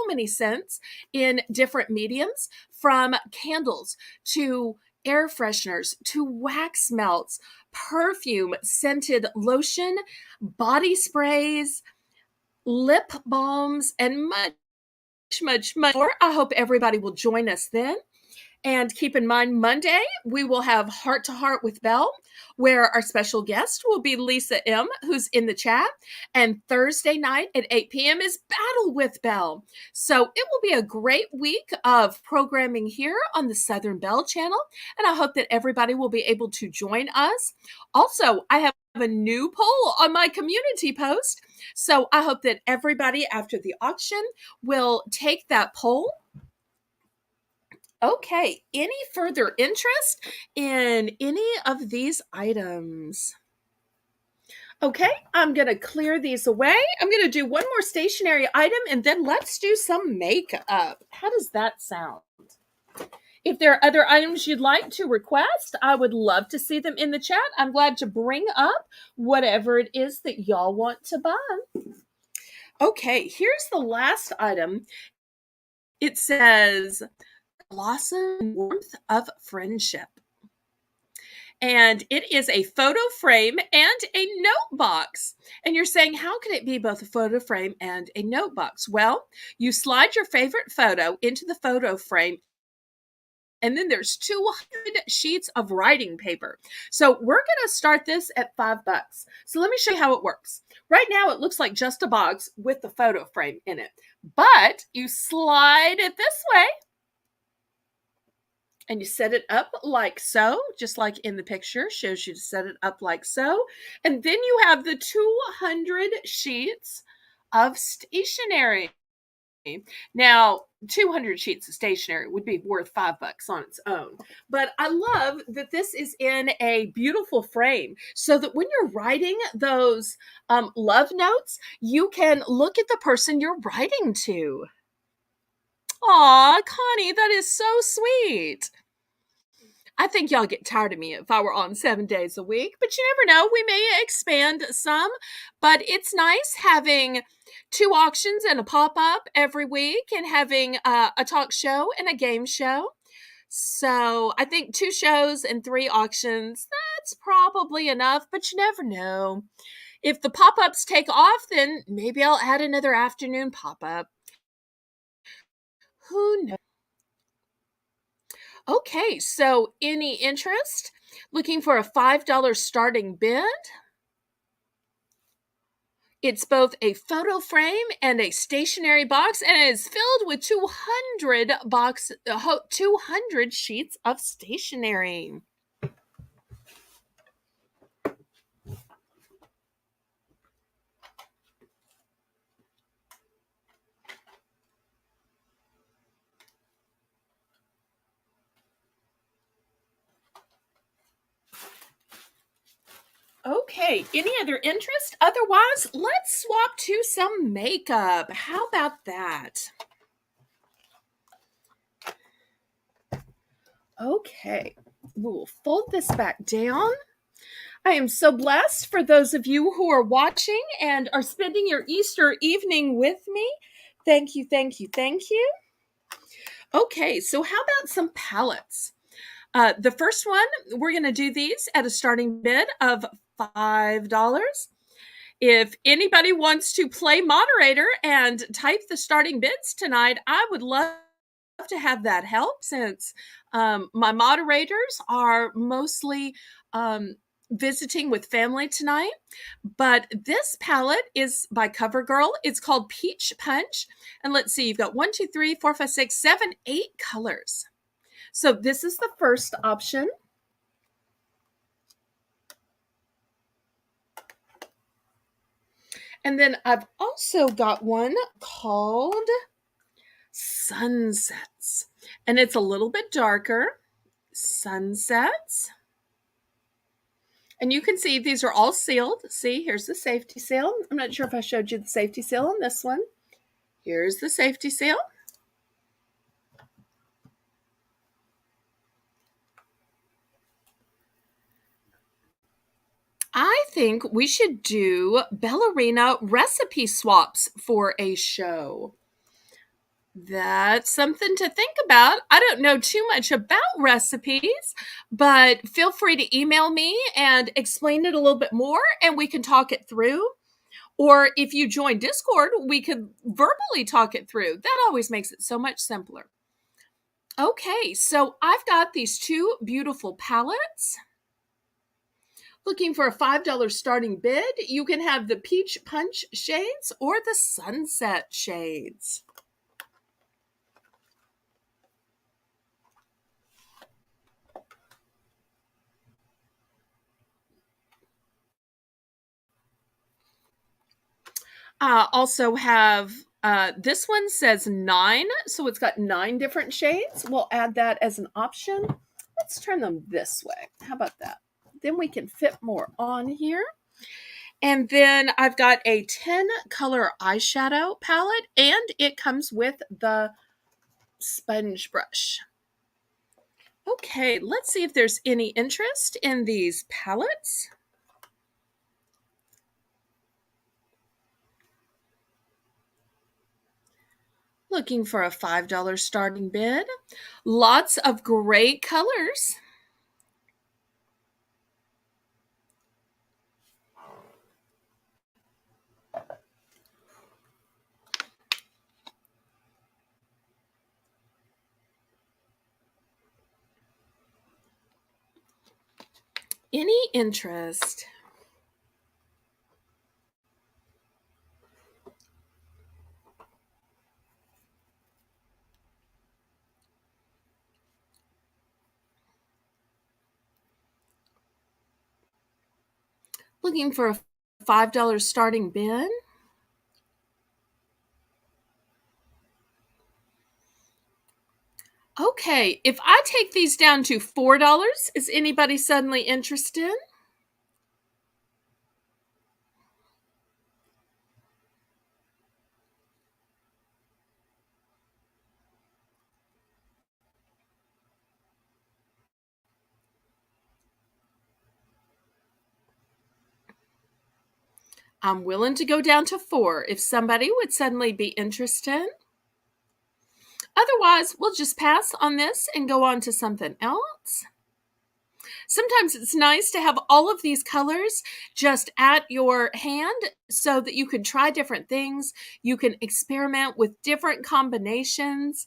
many scents in different mediums, from candles to air fresheners to wax melts, perfume, scented lotion, body sprays, lip balms, and much more. I hope everybody will join us then. And keep in mind, Monday, we will have Heart to Heart with Belle, where our special guest will be Lisa M., who's in the chat. And Thursday night at 8 p.m. is Battle with Belle. So it will be a great week of programming here on the Southern Belle channel. And I hope that everybody will be able to join us. Also, I have a new poll on my community post. So I hope that everybody after the auction will take that poll. Okay, any further interest in any of these items? Okay, I'm going to clear these away. I'm going to do one more stationary item, and then let's do some makeup. How does that sound? If there are other items you'd like to request, I would love to see them in the chat. I'm glad to bring up whatever it is that y'all want to buy. Okay, here's the last item. It says, "Blossom Warmth of Friendship." And it is a photo frame and a note box. And you're saying, how can it be both a photo frame and a note box? Well, you slide your favorite photo into the photo frame, and then there's 200 sheets of writing paper. So we're going to start this at $5. So let me show you how it works. Right now, it looks like just a box with the photo frame in it. But you slide it this way, and you set it up like so, just like in the picture, shows you to set it up like so. And then you have the 200 sheets of stationery. Now, 200 sheets of stationery would be worth $5 on its own. But I love that this is in a beautiful frame so that when you're writing those love notes, you can look at the person you're writing to. Aw, Connie, that is so sweet. I think y'all get tired of me if I were on 7 days a week, but you never know. We may expand some, but it's nice having two auctions and a pop up every week and having a talk show and a game show. So I think two shows and three auctions, that's probably enough, but you never know. If the pop ups take off, then maybe I'll add another afternoon pop up. Who knows? Okay, so any interest? Looking for a $5 starting bid? It's both a photo frame and a stationery box, and it is filled with 200 sheets of stationery. Okay, any other interest? Otherwise, let's swap to some makeup. How about that? Okay, we'll fold this back down. I am so blessed for those of you who are watching and are spending your Easter evening with me. Thank you, thank you, thank you. Okay, so how about some palettes? The first one, we're going to do these at a starting bid of $5. If anybody wants to play moderator and type the starting bids tonight, I would love to have that help since my moderators are mostly visiting with family tonight. But this palette is by CoverGirl. It's called Peach Punch. And let's see, you've got 1, 2, 3, 4, 5, 6, 7, 8 colors. So this is the first option. And then I've also got one called Sunsets. And it's a little bit darker. Sunsets. And you can see these are all sealed. See, here's the safety seal. I'm not sure if I showed you the safety seal on this one. Here's the safety seal. I think we should do ballerina recipe swaps for a show. That's something to think about. I don't know too much about recipes, but feel free to email me and explain it a little bit more and we can talk it through. Or if you join Discord, we could verbally talk it through. That always makes it so much simpler. Okay, so I've got these two beautiful palettes. Looking for a $5 starting bid, you can have the Peach Punch shades or the Sunset shades. Also have this one says 9, so it's got 9 different shades. We'll add that as an option. Let's turn them this way. How about that? Then we can fit more on here. And then I've got a 10 color eyeshadow palette, and it comes with the sponge brush. Okay, let's see if there's any interest in these palettes. Looking for a $5 starting bid. Lots of great colors. Any interest? Looking for a $5 starting bid. Okay, if I take these down to $4, is anybody suddenly interested? I'm willing to go down to 4 if somebody would suddenly be interested. Otherwise, we'll just pass on this and go on to something else. Sometimes it's nice to have all of these colors just at your hand so that you can try different things. You can experiment with different combinations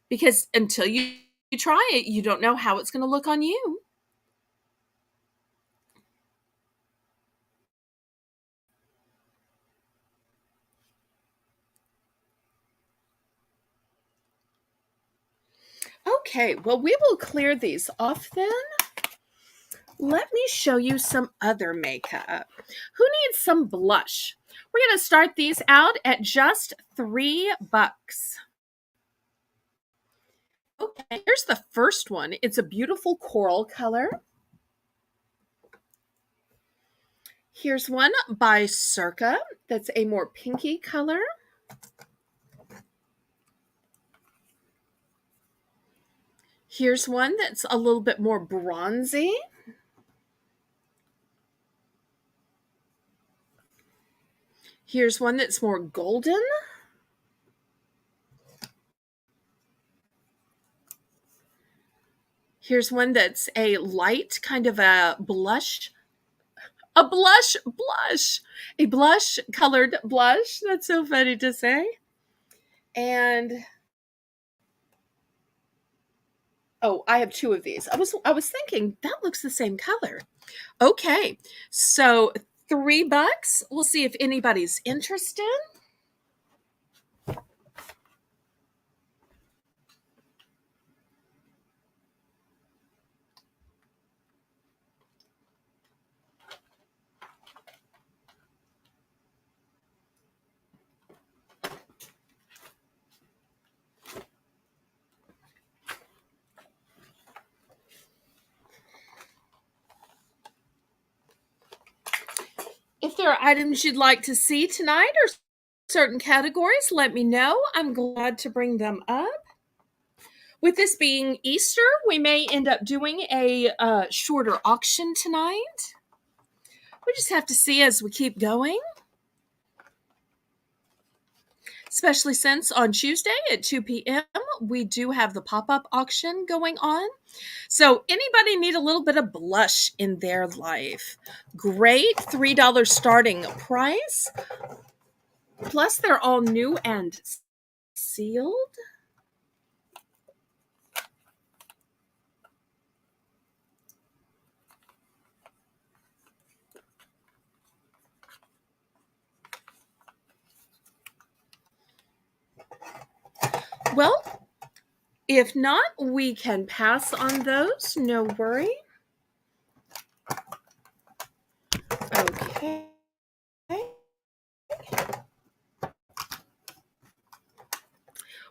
because until you try it, you don't know how it's going to look on you. Okay, well, we will clear these off then. Let me show you some other makeup. Who needs some blush? We're going to start these out at just $3. Okay, here's the first one. It's a beautiful coral color. Here's one by Circa that's a more pinky color. Here's one that's a little bit more bronzy. Here's one that's more golden. Here's one that's a light kind of a blush. A blush. A blush colored blush. That's so funny to say. And oh, I have two of these. I was thinking that looks the same color. Okay. So $3. We'll see if anybody's interested. If there are items you'd like to see tonight or certain categories, let me know. I'm glad to bring them up. With this being Easter, we may end up doing a shorter auction tonight. We just have to see as we keep going. Especially since on Tuesday at 2 p.m., we do have the pop-up auction going on. So anybody need a little bit of blush in their life? Great, $3 starting price. Plus, they're all new and sealed. Well, if not, we can pass on those. No worry. Okay.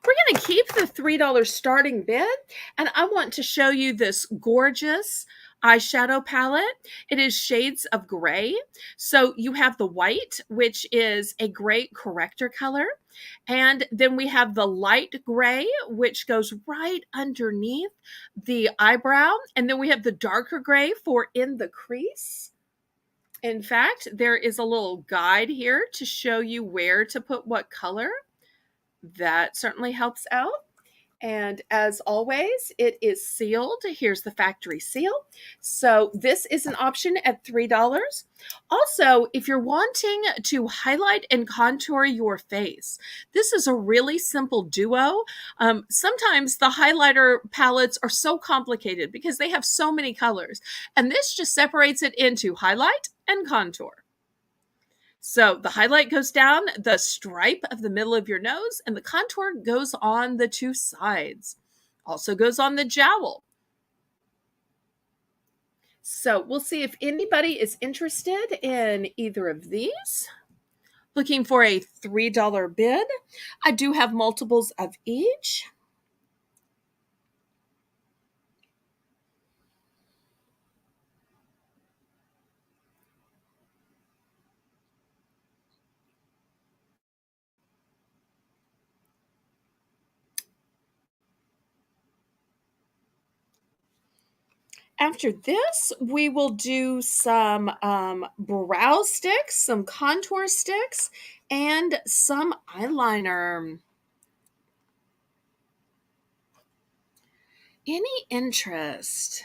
We're going to keep the $3 starting bid, and I want to show you this gorgeous eyeshadow palette. It is shades of gray. So you have the white, which is a great corrector color. And then we have the light gray, which goes right underneath the eyebrow. And then we have the darker gray for in the crease. In fact, there is a little guide here to show you where to put what color. That certainly helps out. And as always, it is sealed. Here's the factory seal. So this is an option at $3. Also, if you're wanting to highlight and contour your face, this is a really simple duo. Sometimes the highlighter palettes are so complicated because they have so many colors. And this just separates it into highlight and contour. So the highlight goes down the stripe of the middle of your nose, and the contour goes on the two sides. Also goes on the jowl. So we'll see if anybody is interested in either of these. Looking for a $3 bid. I do have multiples of each. After this, we will do some brow sticks, some contour sticks, and some eyeliner. Any interest?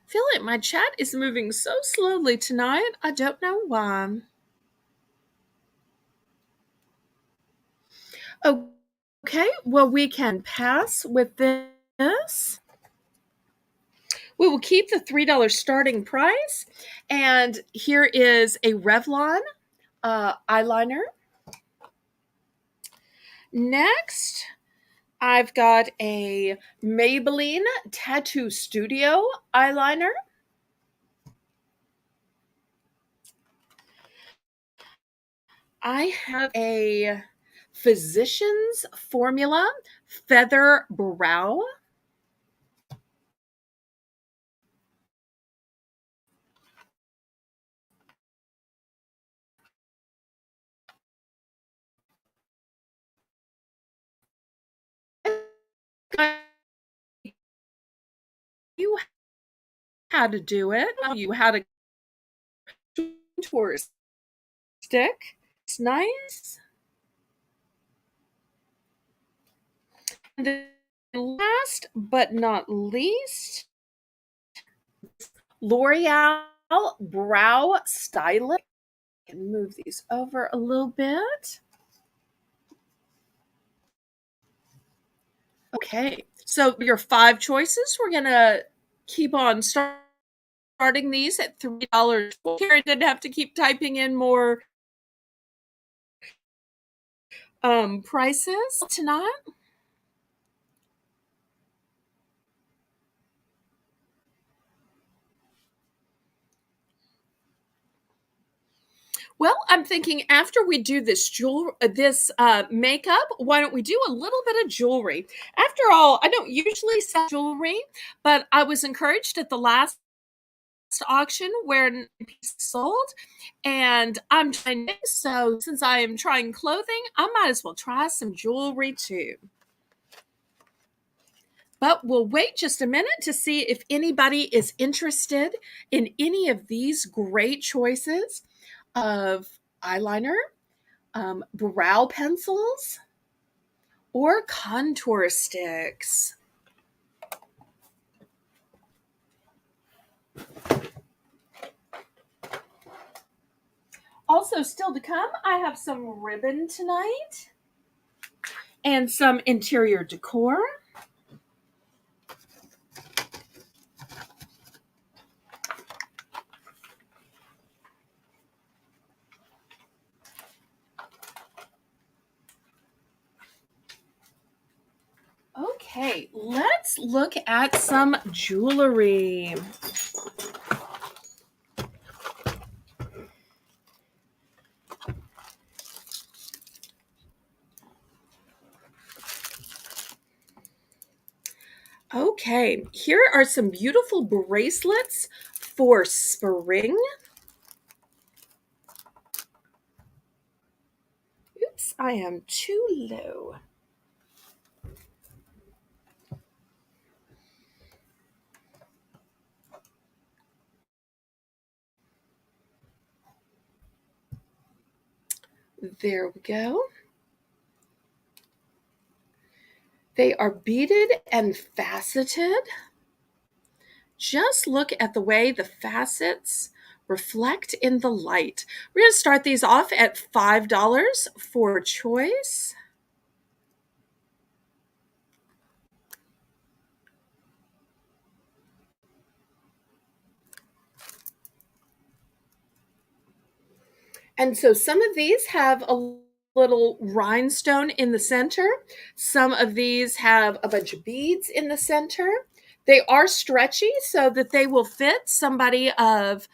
Feel like my chat is moving so slowly tonight. I don't know why. Okay, well, we can pass with this. We will keep the $3 starting price. And here is a Revlon eyeliner. Next, I've got a Maybelline Tattoo Studio eyeliner. I have a Physicians Formula Feather Brow. You how to do it. You how to contour stick. It's nice. And then last but not least, L'Oreal Brow Styling. I can move these over a little bit. Okay, so your 5 choices, we're gonna keep on starting these at $3. Karen didn't have to keep typing in more prices tonight. Well, I'm thinking after we do this makeup, why don't we do a little bit of jewelry? After all, I don't usually sell jewelry, but I was encouraged at the last auction where a piece sold, and I'm trying. So since I am trying clothing, I might as well try some jewelry too. But we'll wait just a minute to see if anybody is interested in any of these great choices of eyeliner, brow pencils, or contour sticks. Also, still to come, I have some ribbon tonight and some interior decor. Okay, let's look at some jewelry. Okay, here are some beautiful bracelets for spring. Oops, I am too low. There we go. They are beaded and faceted. Just look at the way the facets reflect in the light. We're going to start these off at $5 for choice. And so some of these have a little rhinestone in the center. Some of these have a bunch of beads in the center. They are stretchy so that they will fit somebody of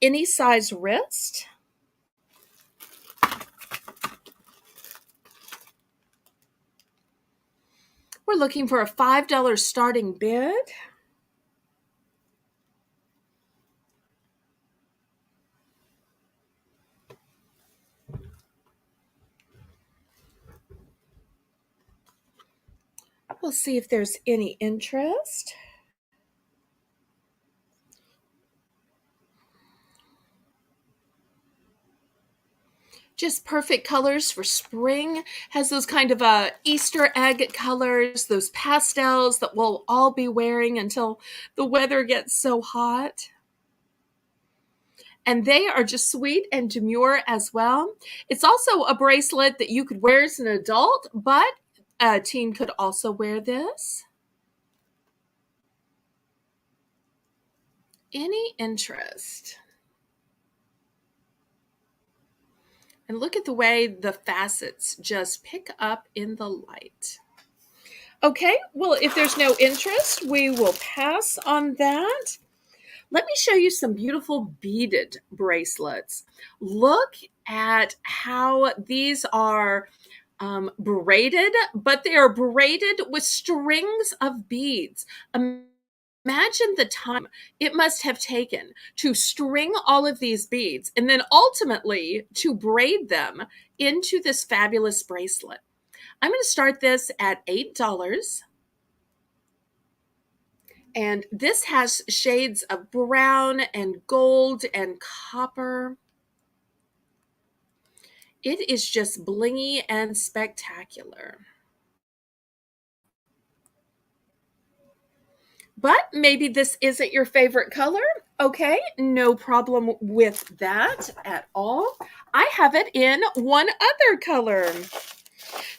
any size wrist. We're looking for a $5 starting bid. we'll see if there's any interest. Just perfect colors for spring. Has those kind of Easter egg colors, those pastels that we'll all be wearing until the weather gets so hot. And they are just sweet and demure as well. It's also a bracelet that you could wear as an adult, but a teen could also wear this. Any interest? And look at the way the facets just pick up in the light. Okay, well, if there's no interest, we will pass on that. Let me show you some beautiful beaded bracelets. Look at how these are braided, but they are braided with strings of beads. Imagine the time it must have taken to string all of these beads and then ultimately to braid them into this fabulous bracelet. I'm going to start this at $8. And this has shades of brown and gold and copper. It is just blingy and spectacular. But maybe this isn't your favorite color. Okay, no problem with that at all. I have it in one other color.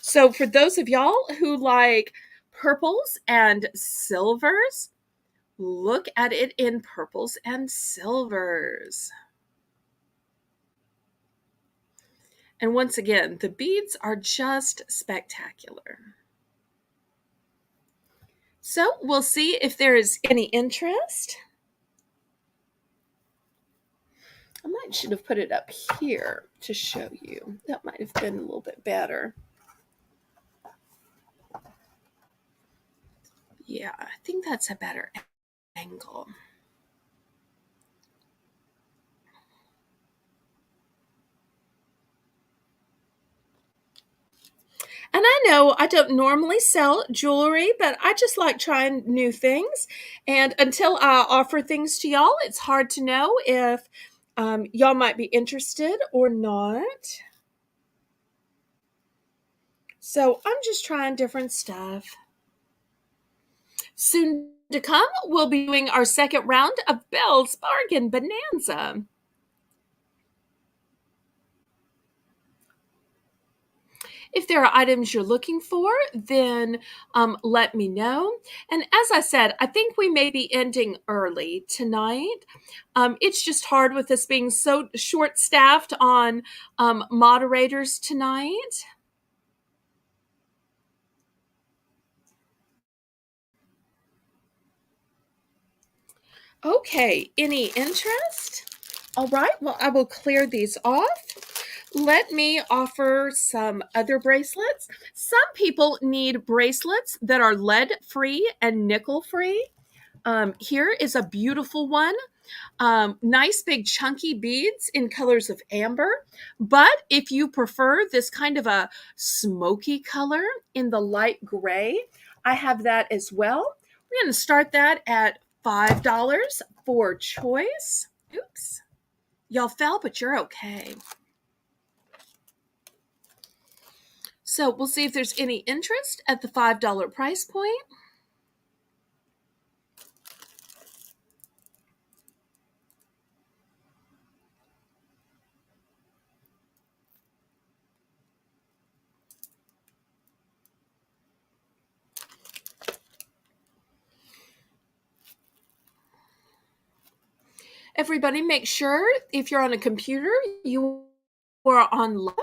So for those of y'all who like purples and silvers, look at it in purples and silvers. And once again, the beads are just spectacular. So we'll see if there is any interest. Should have put it up here to show you. That might have been a little bit better. Yeah, I think that's a better angle. And I know I don't normally sell jewelry, but I just like trying new things. And until I offer things to y'all, it's hard to know if y'all might be interested or not. So I'm just trying different stuff. Soon to come, we'll be doing our second round of Belle's Bargain Bonanza. If there are items you're looking for, then let me know. And as I said, I think we may be ending early tonight. It's just hard with us being so short staffed on moderators tonight. Okay, any interest? All right, well, I will clear these off. Let me offer some other bracelets. Some people need bracelets that are lead free and nickel free. Here is a beautiful one. Nice big chunky beads in colors of amber. But if you prefer this kind of a smoky color in the light gray, I have that as well. We're going to start that at $5 for choice. Oops. Y'all fell, but you're okay. So we'll see if there's any interest at the $5 price point. Everybody make sure if you're on a computer, you are on live,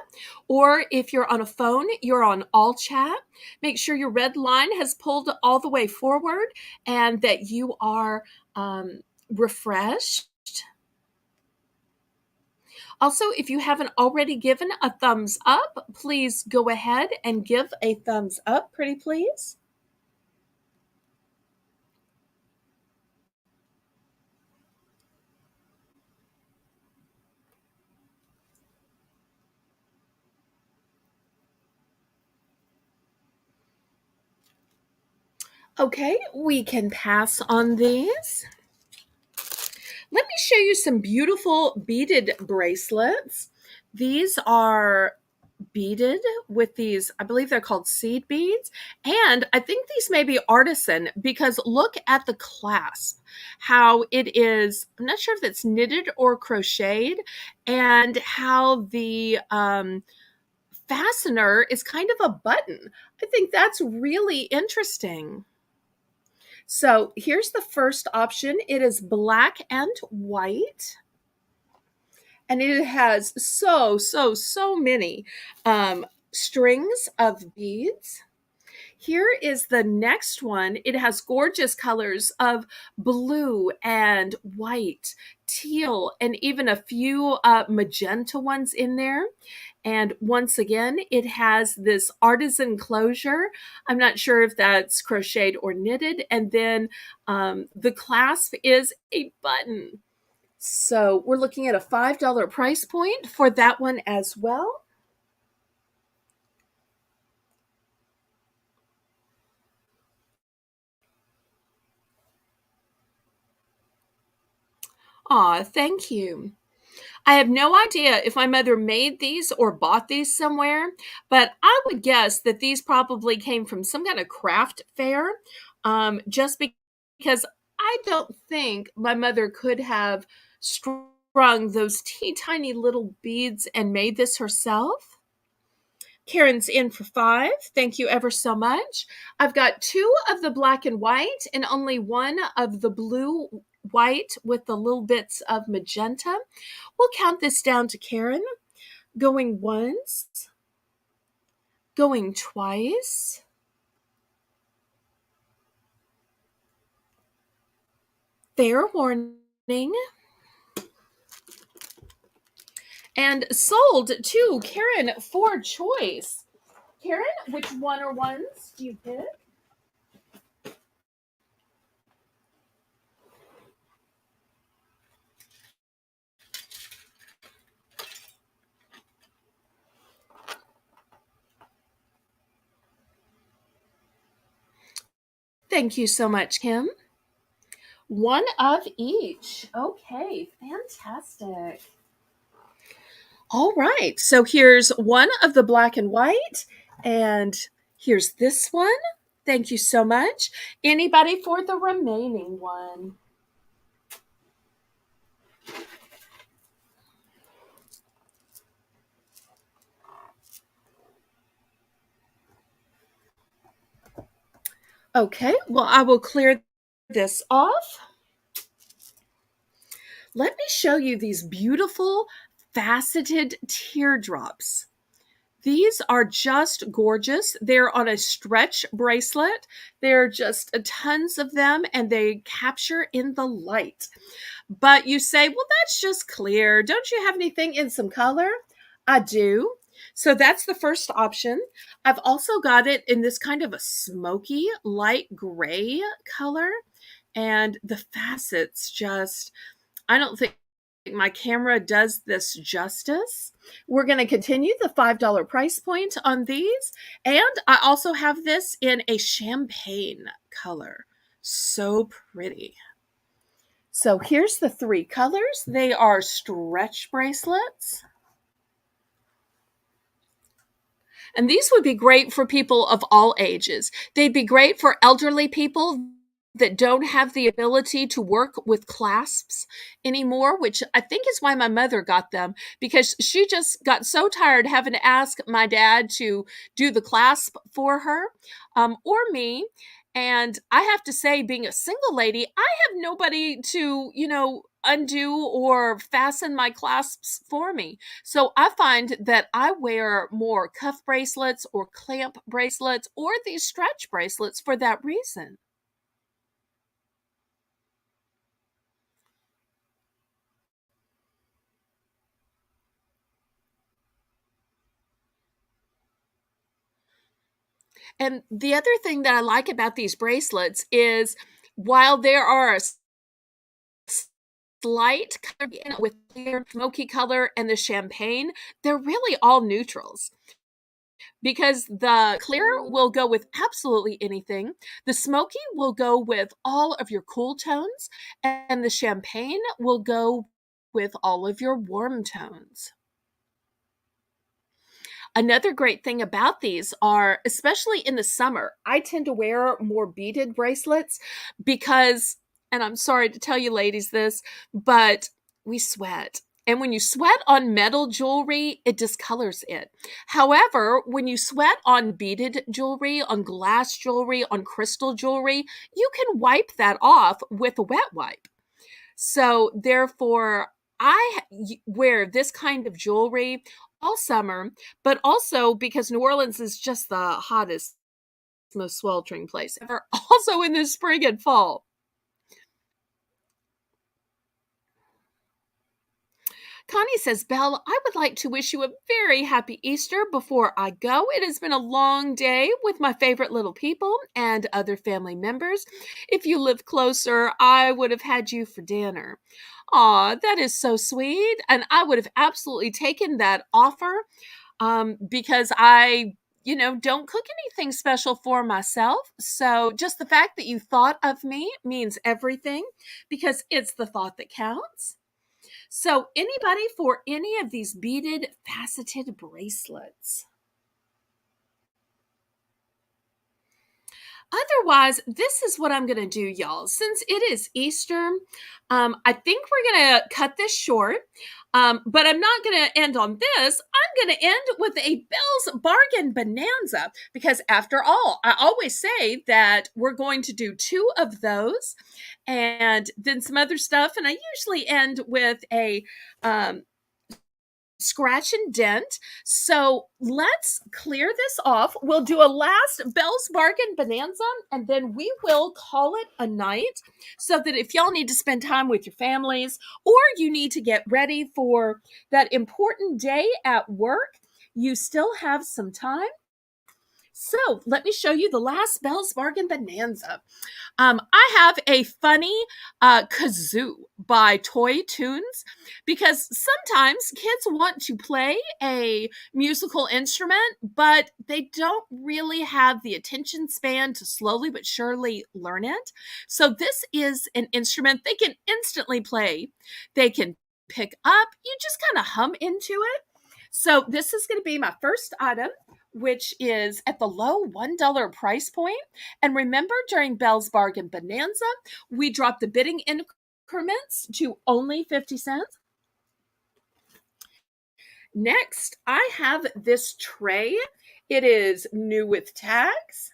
or if you're on a phone, you're on all chat. Make sure your red line has pulled all the way forward and that you are refreshed. Also, if you haven't already given a thumbs up, please go ahead and give a thumbs up, pretty please. Okay, we can pass on these. Let me show you some beautiful beaded bracelets. These are beaded with these, I believe they're called seed beads. And I think these may be artisan because look at the clasp, how it is, I'm not sure if it's knitted or crocheted, and how the fastener is kind of a button. I think that's really interesting. So here's the first option. It is black and white, and it has so many strings of beads. Here is the next one. It has gorgeous colors of blue and white, teal, and even a few magenta ones in there. And once again, it has this artisan closure. I'm not sure if that's crocheted or knitted. And then the clasp is a button. So we're looking at a $5 price point for that one as well. Aw, thank you. I have no idea if my mother made these or bought these somewhere, but I would guess that these probably came from some kind of craft fair, just because I don't think my mother could have strung those teeny tiny little beads and made this herself. Karen's in for five. Thank you ever so much. I've got two of the black and white and only one of the blue white with the little bits of magenta. We'll count this down to Karen. Going once, going twice. Fair warning. And sold to Karen for choice. Karen, which one or ones do you pick? Thank you so much, Kim. One of each. Okay, fantastic. All right. So here's one of the black and white, and here's this one. Thank you so much. Anybody for the remaining one? Okay, well, I will clear this off. Let me show you these beautiful faceted teardrops. These are just gorgeous. They're on a stretch bracelet. There are just tons of them and they capture in the light. But you say, well, that's just clear. Don't you have anything in some color? I do. So that's the first option. I've also got it in this kind of a smoky light gray color. And the facets just, I don't think my camera does this justice. We're going to continue the $5 price point on these. And I also have this in a champagne color. So pretty. So here's the three colors. They are stretch bracelets. And these would be great for people of all ages. They'd be great for elderly people that don't have the ability to work with clasps anymore, which I think is why my mother got them, because she just got so tired having to ask my dad to do the clasp for her, or me. And I have to say, being a single lady, I have nobody to, undo or fasten my clasps for me. So I find that I wear more cuff bracelets or clamp bracelets or these stretch bracelets for that reason. And the other thing that I like about these bracelets is while there are a slight color with clear smoky color and the champagne, they're really all neutrals. because the clear will go with absolutely anything. The smoky will go with all of your cool tones, and the champagne will go with all of your warm tones. Another great thing about these are, especially in the summer, I tend to wear more beaded bracelets because, and I'm sorry to tell you ladies this, but we sweat. And when you sweat on metal jewelry, it discolors it. However, when you sweat on beaded jewelry, on glass jewelry, on crystal jewelry, you can wipe that off with a wet wipe. So, therefore, wear this kind of jewelry all summer, but also because New Orleans is just the hottest, most sweltering place ever, also in the spring and fall. Connie says, Belle, I would like to wish you a very happy Easter before I go. It has been a long day with my favorite little people and other family members. If you lived closer, I would have had you for dinner. Aw, that is so sweet. And I would have absolutely taken that offer because don't cook anything special for myself. So just the fact that you thought of me means everything because it's the thought that counts. So, anybody for any of these beaded faceted bracelets? Otherwise, this is what I'm going to do, y'all. Since it is Easter, I think we're going to cut this short. But I'm not going to end on this. I'm going to end with a Belle's Bargain Bonanza because, after all, I always say that we're going to do two of those and then some other stuff. And I usually end with a scratch and dent. So let's clear this off. We'll do a last Belle's Bargain Bonanza and then we will call it a night so that if y'all need to spend time with your families or you need to get ready for that important day at work, you still have some time. So let me show you the last Belle's Bargain Bonanza. I have a funny kazoo by Toy Tunes because sometimes kids want to play a musical instrument, but they don't really have the attention span to slowly but surely learn it. So this is an instrument they can instantly play. They can pick up. You just kind of hum into it. So this is going to be my first item, which is at the low $1 price point. And remember, during Belle's Bargain Bonanza, we dropped the bidding increments to only 50 cents. Next, I have this tray. It is new with tags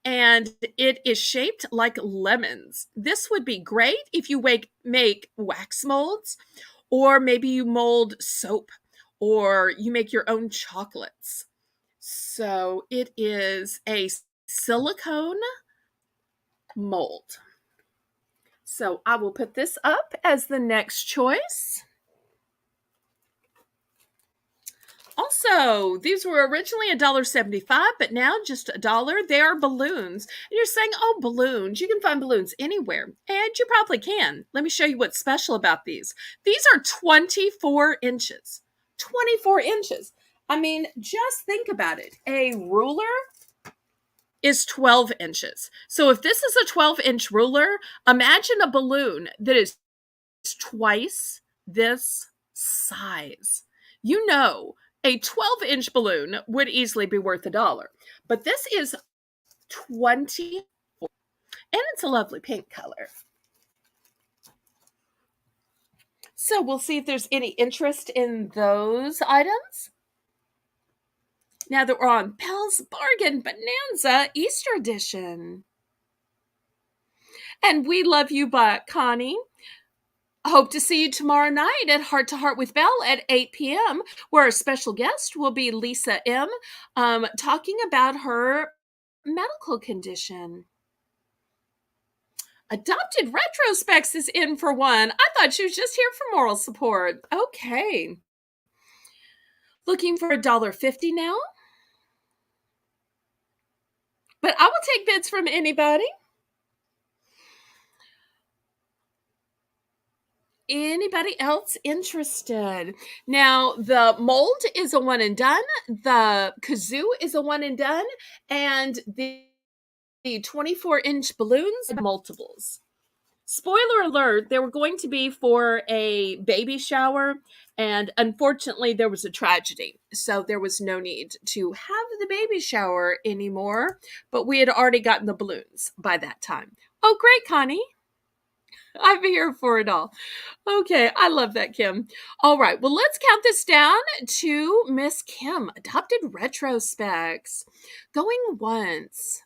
and it is shaped like lemons. This would be great if you make wax molds, or maybe you mold soap, or you make your own chocolates. So it is a silicone mold. So I will put this up as the next choice. Also, these were originally $1.75, but now just $1. They are balloons. And you're saying, oh, balloons. You can find balloons anywhere. And you probably can. Let me show you what's special about these. These are 24 inches. 24 inches. I mean, just think about it. A ruler is 12 inches. So if this is a 12-inch ruler, imagine a balloon that is twice this size. You know, a 12-inch balloon would easily be worth $1. But this is 24, and it's a lovely pink color. So we'll see if there's any interest in those items. Now that we're on Belle's Bargain Bonanza Easter Edition. And we love you, but Connie. Hope to see you tomorrow night at Heart to Heart with Belle at 8 p.m., where our special guest will be Lisa M., talking about her medical condition. Adopted Retrospecs is in for one. I thought she was just here for moral support. Okay. Looking for $1.50 now? But I will take bids from anybody. Anybody else interested? Now, the mold is a one and done, the kazoo is a one and done, and the 24-inch balloons multiples. Spoiler alert, they were going to be for a baby shower, and unfortunately, there was a tragedy. So there was no need to have the baby shower anymore, but we had already gotten the balloons by that time. Oh, great, Connie. I'm here for it all. Okay, I love that, Kim. All right, well, let's count this down to Miss Kim. Adopted retrospects. Going once,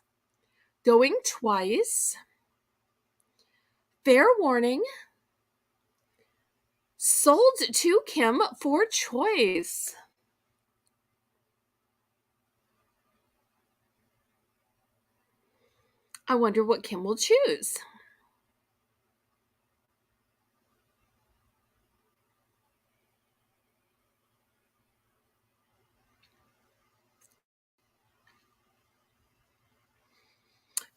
going twice, fair warning, sold to Kim for choice. I wonder what Kim will choose.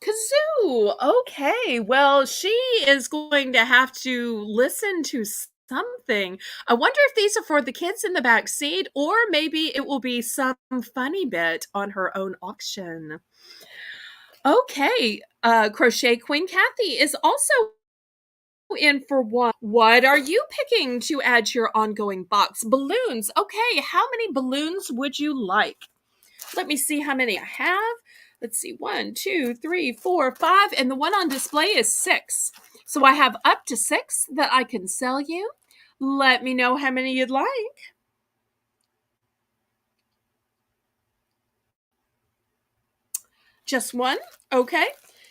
Kazoo. Okay. Well, she is going to have to listen to something. I wonder if these are for the kids in the back seat, or maybe it will be some funny bit on her own auction. Okay. Crochet Queen Kathy is also in for one. What are you picking to add to your ongoing box? Balloons. Okay. How many balloons would you like? Let me see how many I have. Let's see, 1, 2, 3, 4, 5, and the one on display is 6. So I have up to 6 that I can sell you. Let me know how many you'd like. Just one? Okay.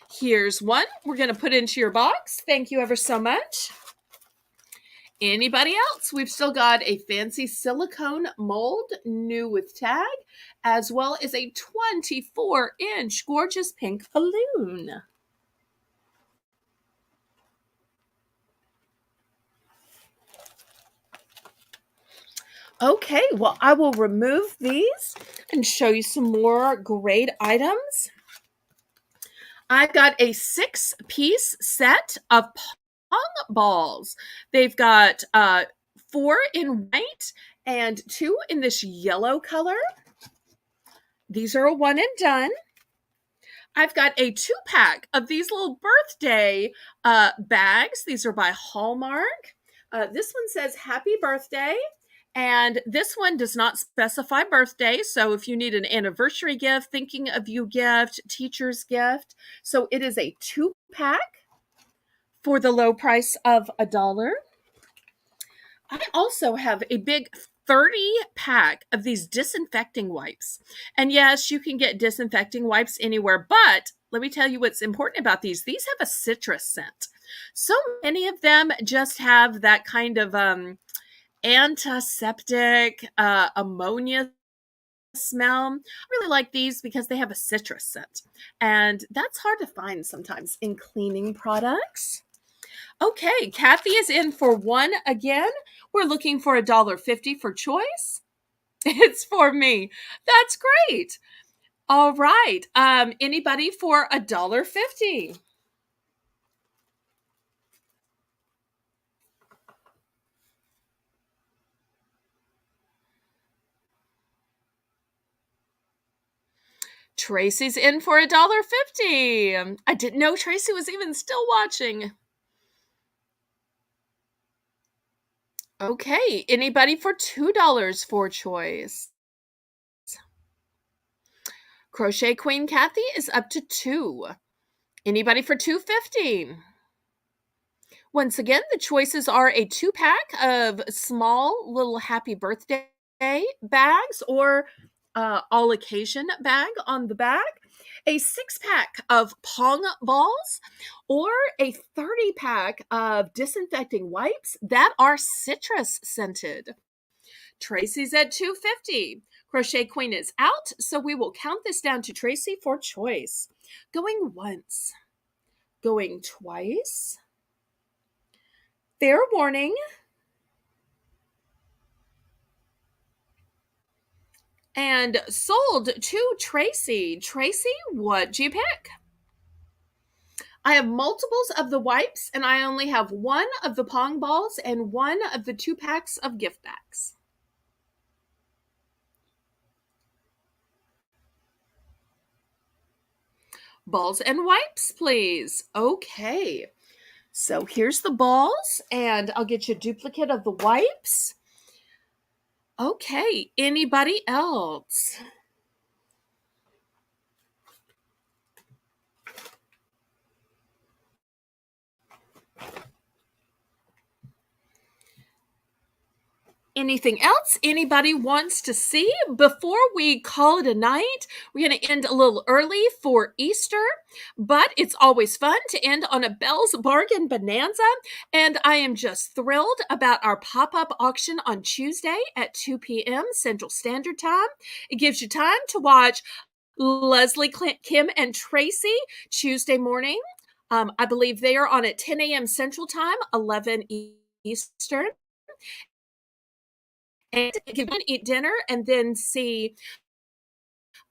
Here's one. We're going to put into your box. Thank you ever so much. Anybody else? We've still got a fancy silicone mold, new with tag, as well as a 24-inch gorgeous pink balloon. Okay, well, I will remove these and show you some more great items. I've got a 6-piece set of pong balls. They've got 4 in white and 2 in this yellow color. These are a one and done. I've got a 2-pack of these little birthday bags. These are by Hallmark. This one says happy birthday. And this one does not specify birthday. So if you need an anniversary gift, thinking of you gift, teacher's gift. So it is a 2-pack for the low price of $1. I also have a big 30-pack of these disinfecting wipes. And yes, you can get disinfecting wipes anywhere, but let me tell you what's important about these. These have a citrus scent. So many of them just have that kind of antiseptic, ammonia smell. I really like these because they have a citrus scent. And that's hard to find sometimes in cleaning products. Okay, Kathy is in for one again. We're looking for $1.50 for choice. It's for me. That's great. All right. Anybody for $1.50? Tracy's in for $1.50. I didn't know Tracy was even still watching. Okay, anybody for $2 for choice? Crochet Queen Kathy is up to 2. Anybody for $2.50? Once again, the choices are a 2-pack of small little happy birthday bags or all occasion bag on the back, a 6-pack of pong balls, or a 30-pack of disinfecting wipes that are citrus scented. Tracy's at $2.50. Crochet Queen is out, so we will count this down to Tracy for choice. Going once, going twice. Fair warning. And sold to Tracy. Tracy, what do you pick? I have multiples of the wipes, and I only have one of the pong balls and one of the 2 packs of gift bags. Balls and wipes, please. Okay. So here's the balls, and I'll get you a duplicate of the wipes. Okay. Anybody else? Anything else anybody wants to see? Before we call it a night, we're going to end a little early for Easter, but it's always fun to end on a Belle's Bargain Bonanza. And I am just thrilled about our pop up auction on Tuesday at 2 p.m. Central Standard Time. It gives you time to watch Leslie, Kim, and Tracy Tuesday morning. I believe they are on at 10 a.m. Central Time, 11 Eastern. And you can eat dinner and then see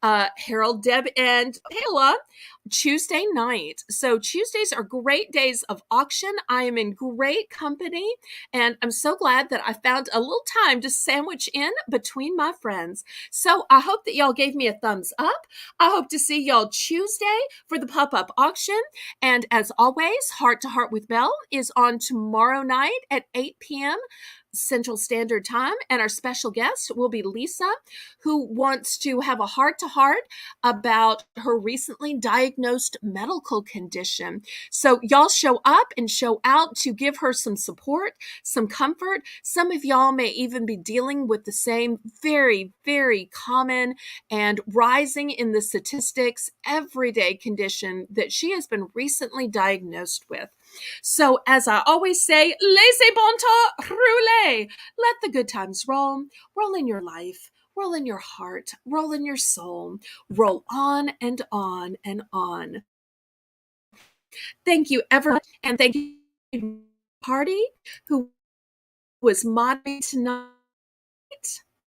Harold, Deb, and Pamela Tuesday night. So Tuesdays are great days of auction. I am in great company, and I'm so glad that I found a little time to sandwich in between my friends. So I hope that y'all gave me a thumbs up. I hope to see y'all Tuesday for the pop-up auction. And as always, Heart to Heart with Belle is on tomorrow night at 8 p.m. Central Standard Time, and our special guest will be Lisa, who wants to have a heart to heart about her recently diagnosed medical condition. So y'all show up and show out to give her some support, some comfort. Some of y'all may even be dealing with the same very, very common and rising in the statistics everyday condition that she has been recently diagnosed with. So, as I always say, laissez bon temps rouler. Let the good times roll. Roll in your life, roll in your heart, roll in your soul. Roll on and on and on. Thank you, everyone, and thank you, Party, who was moderating tonight.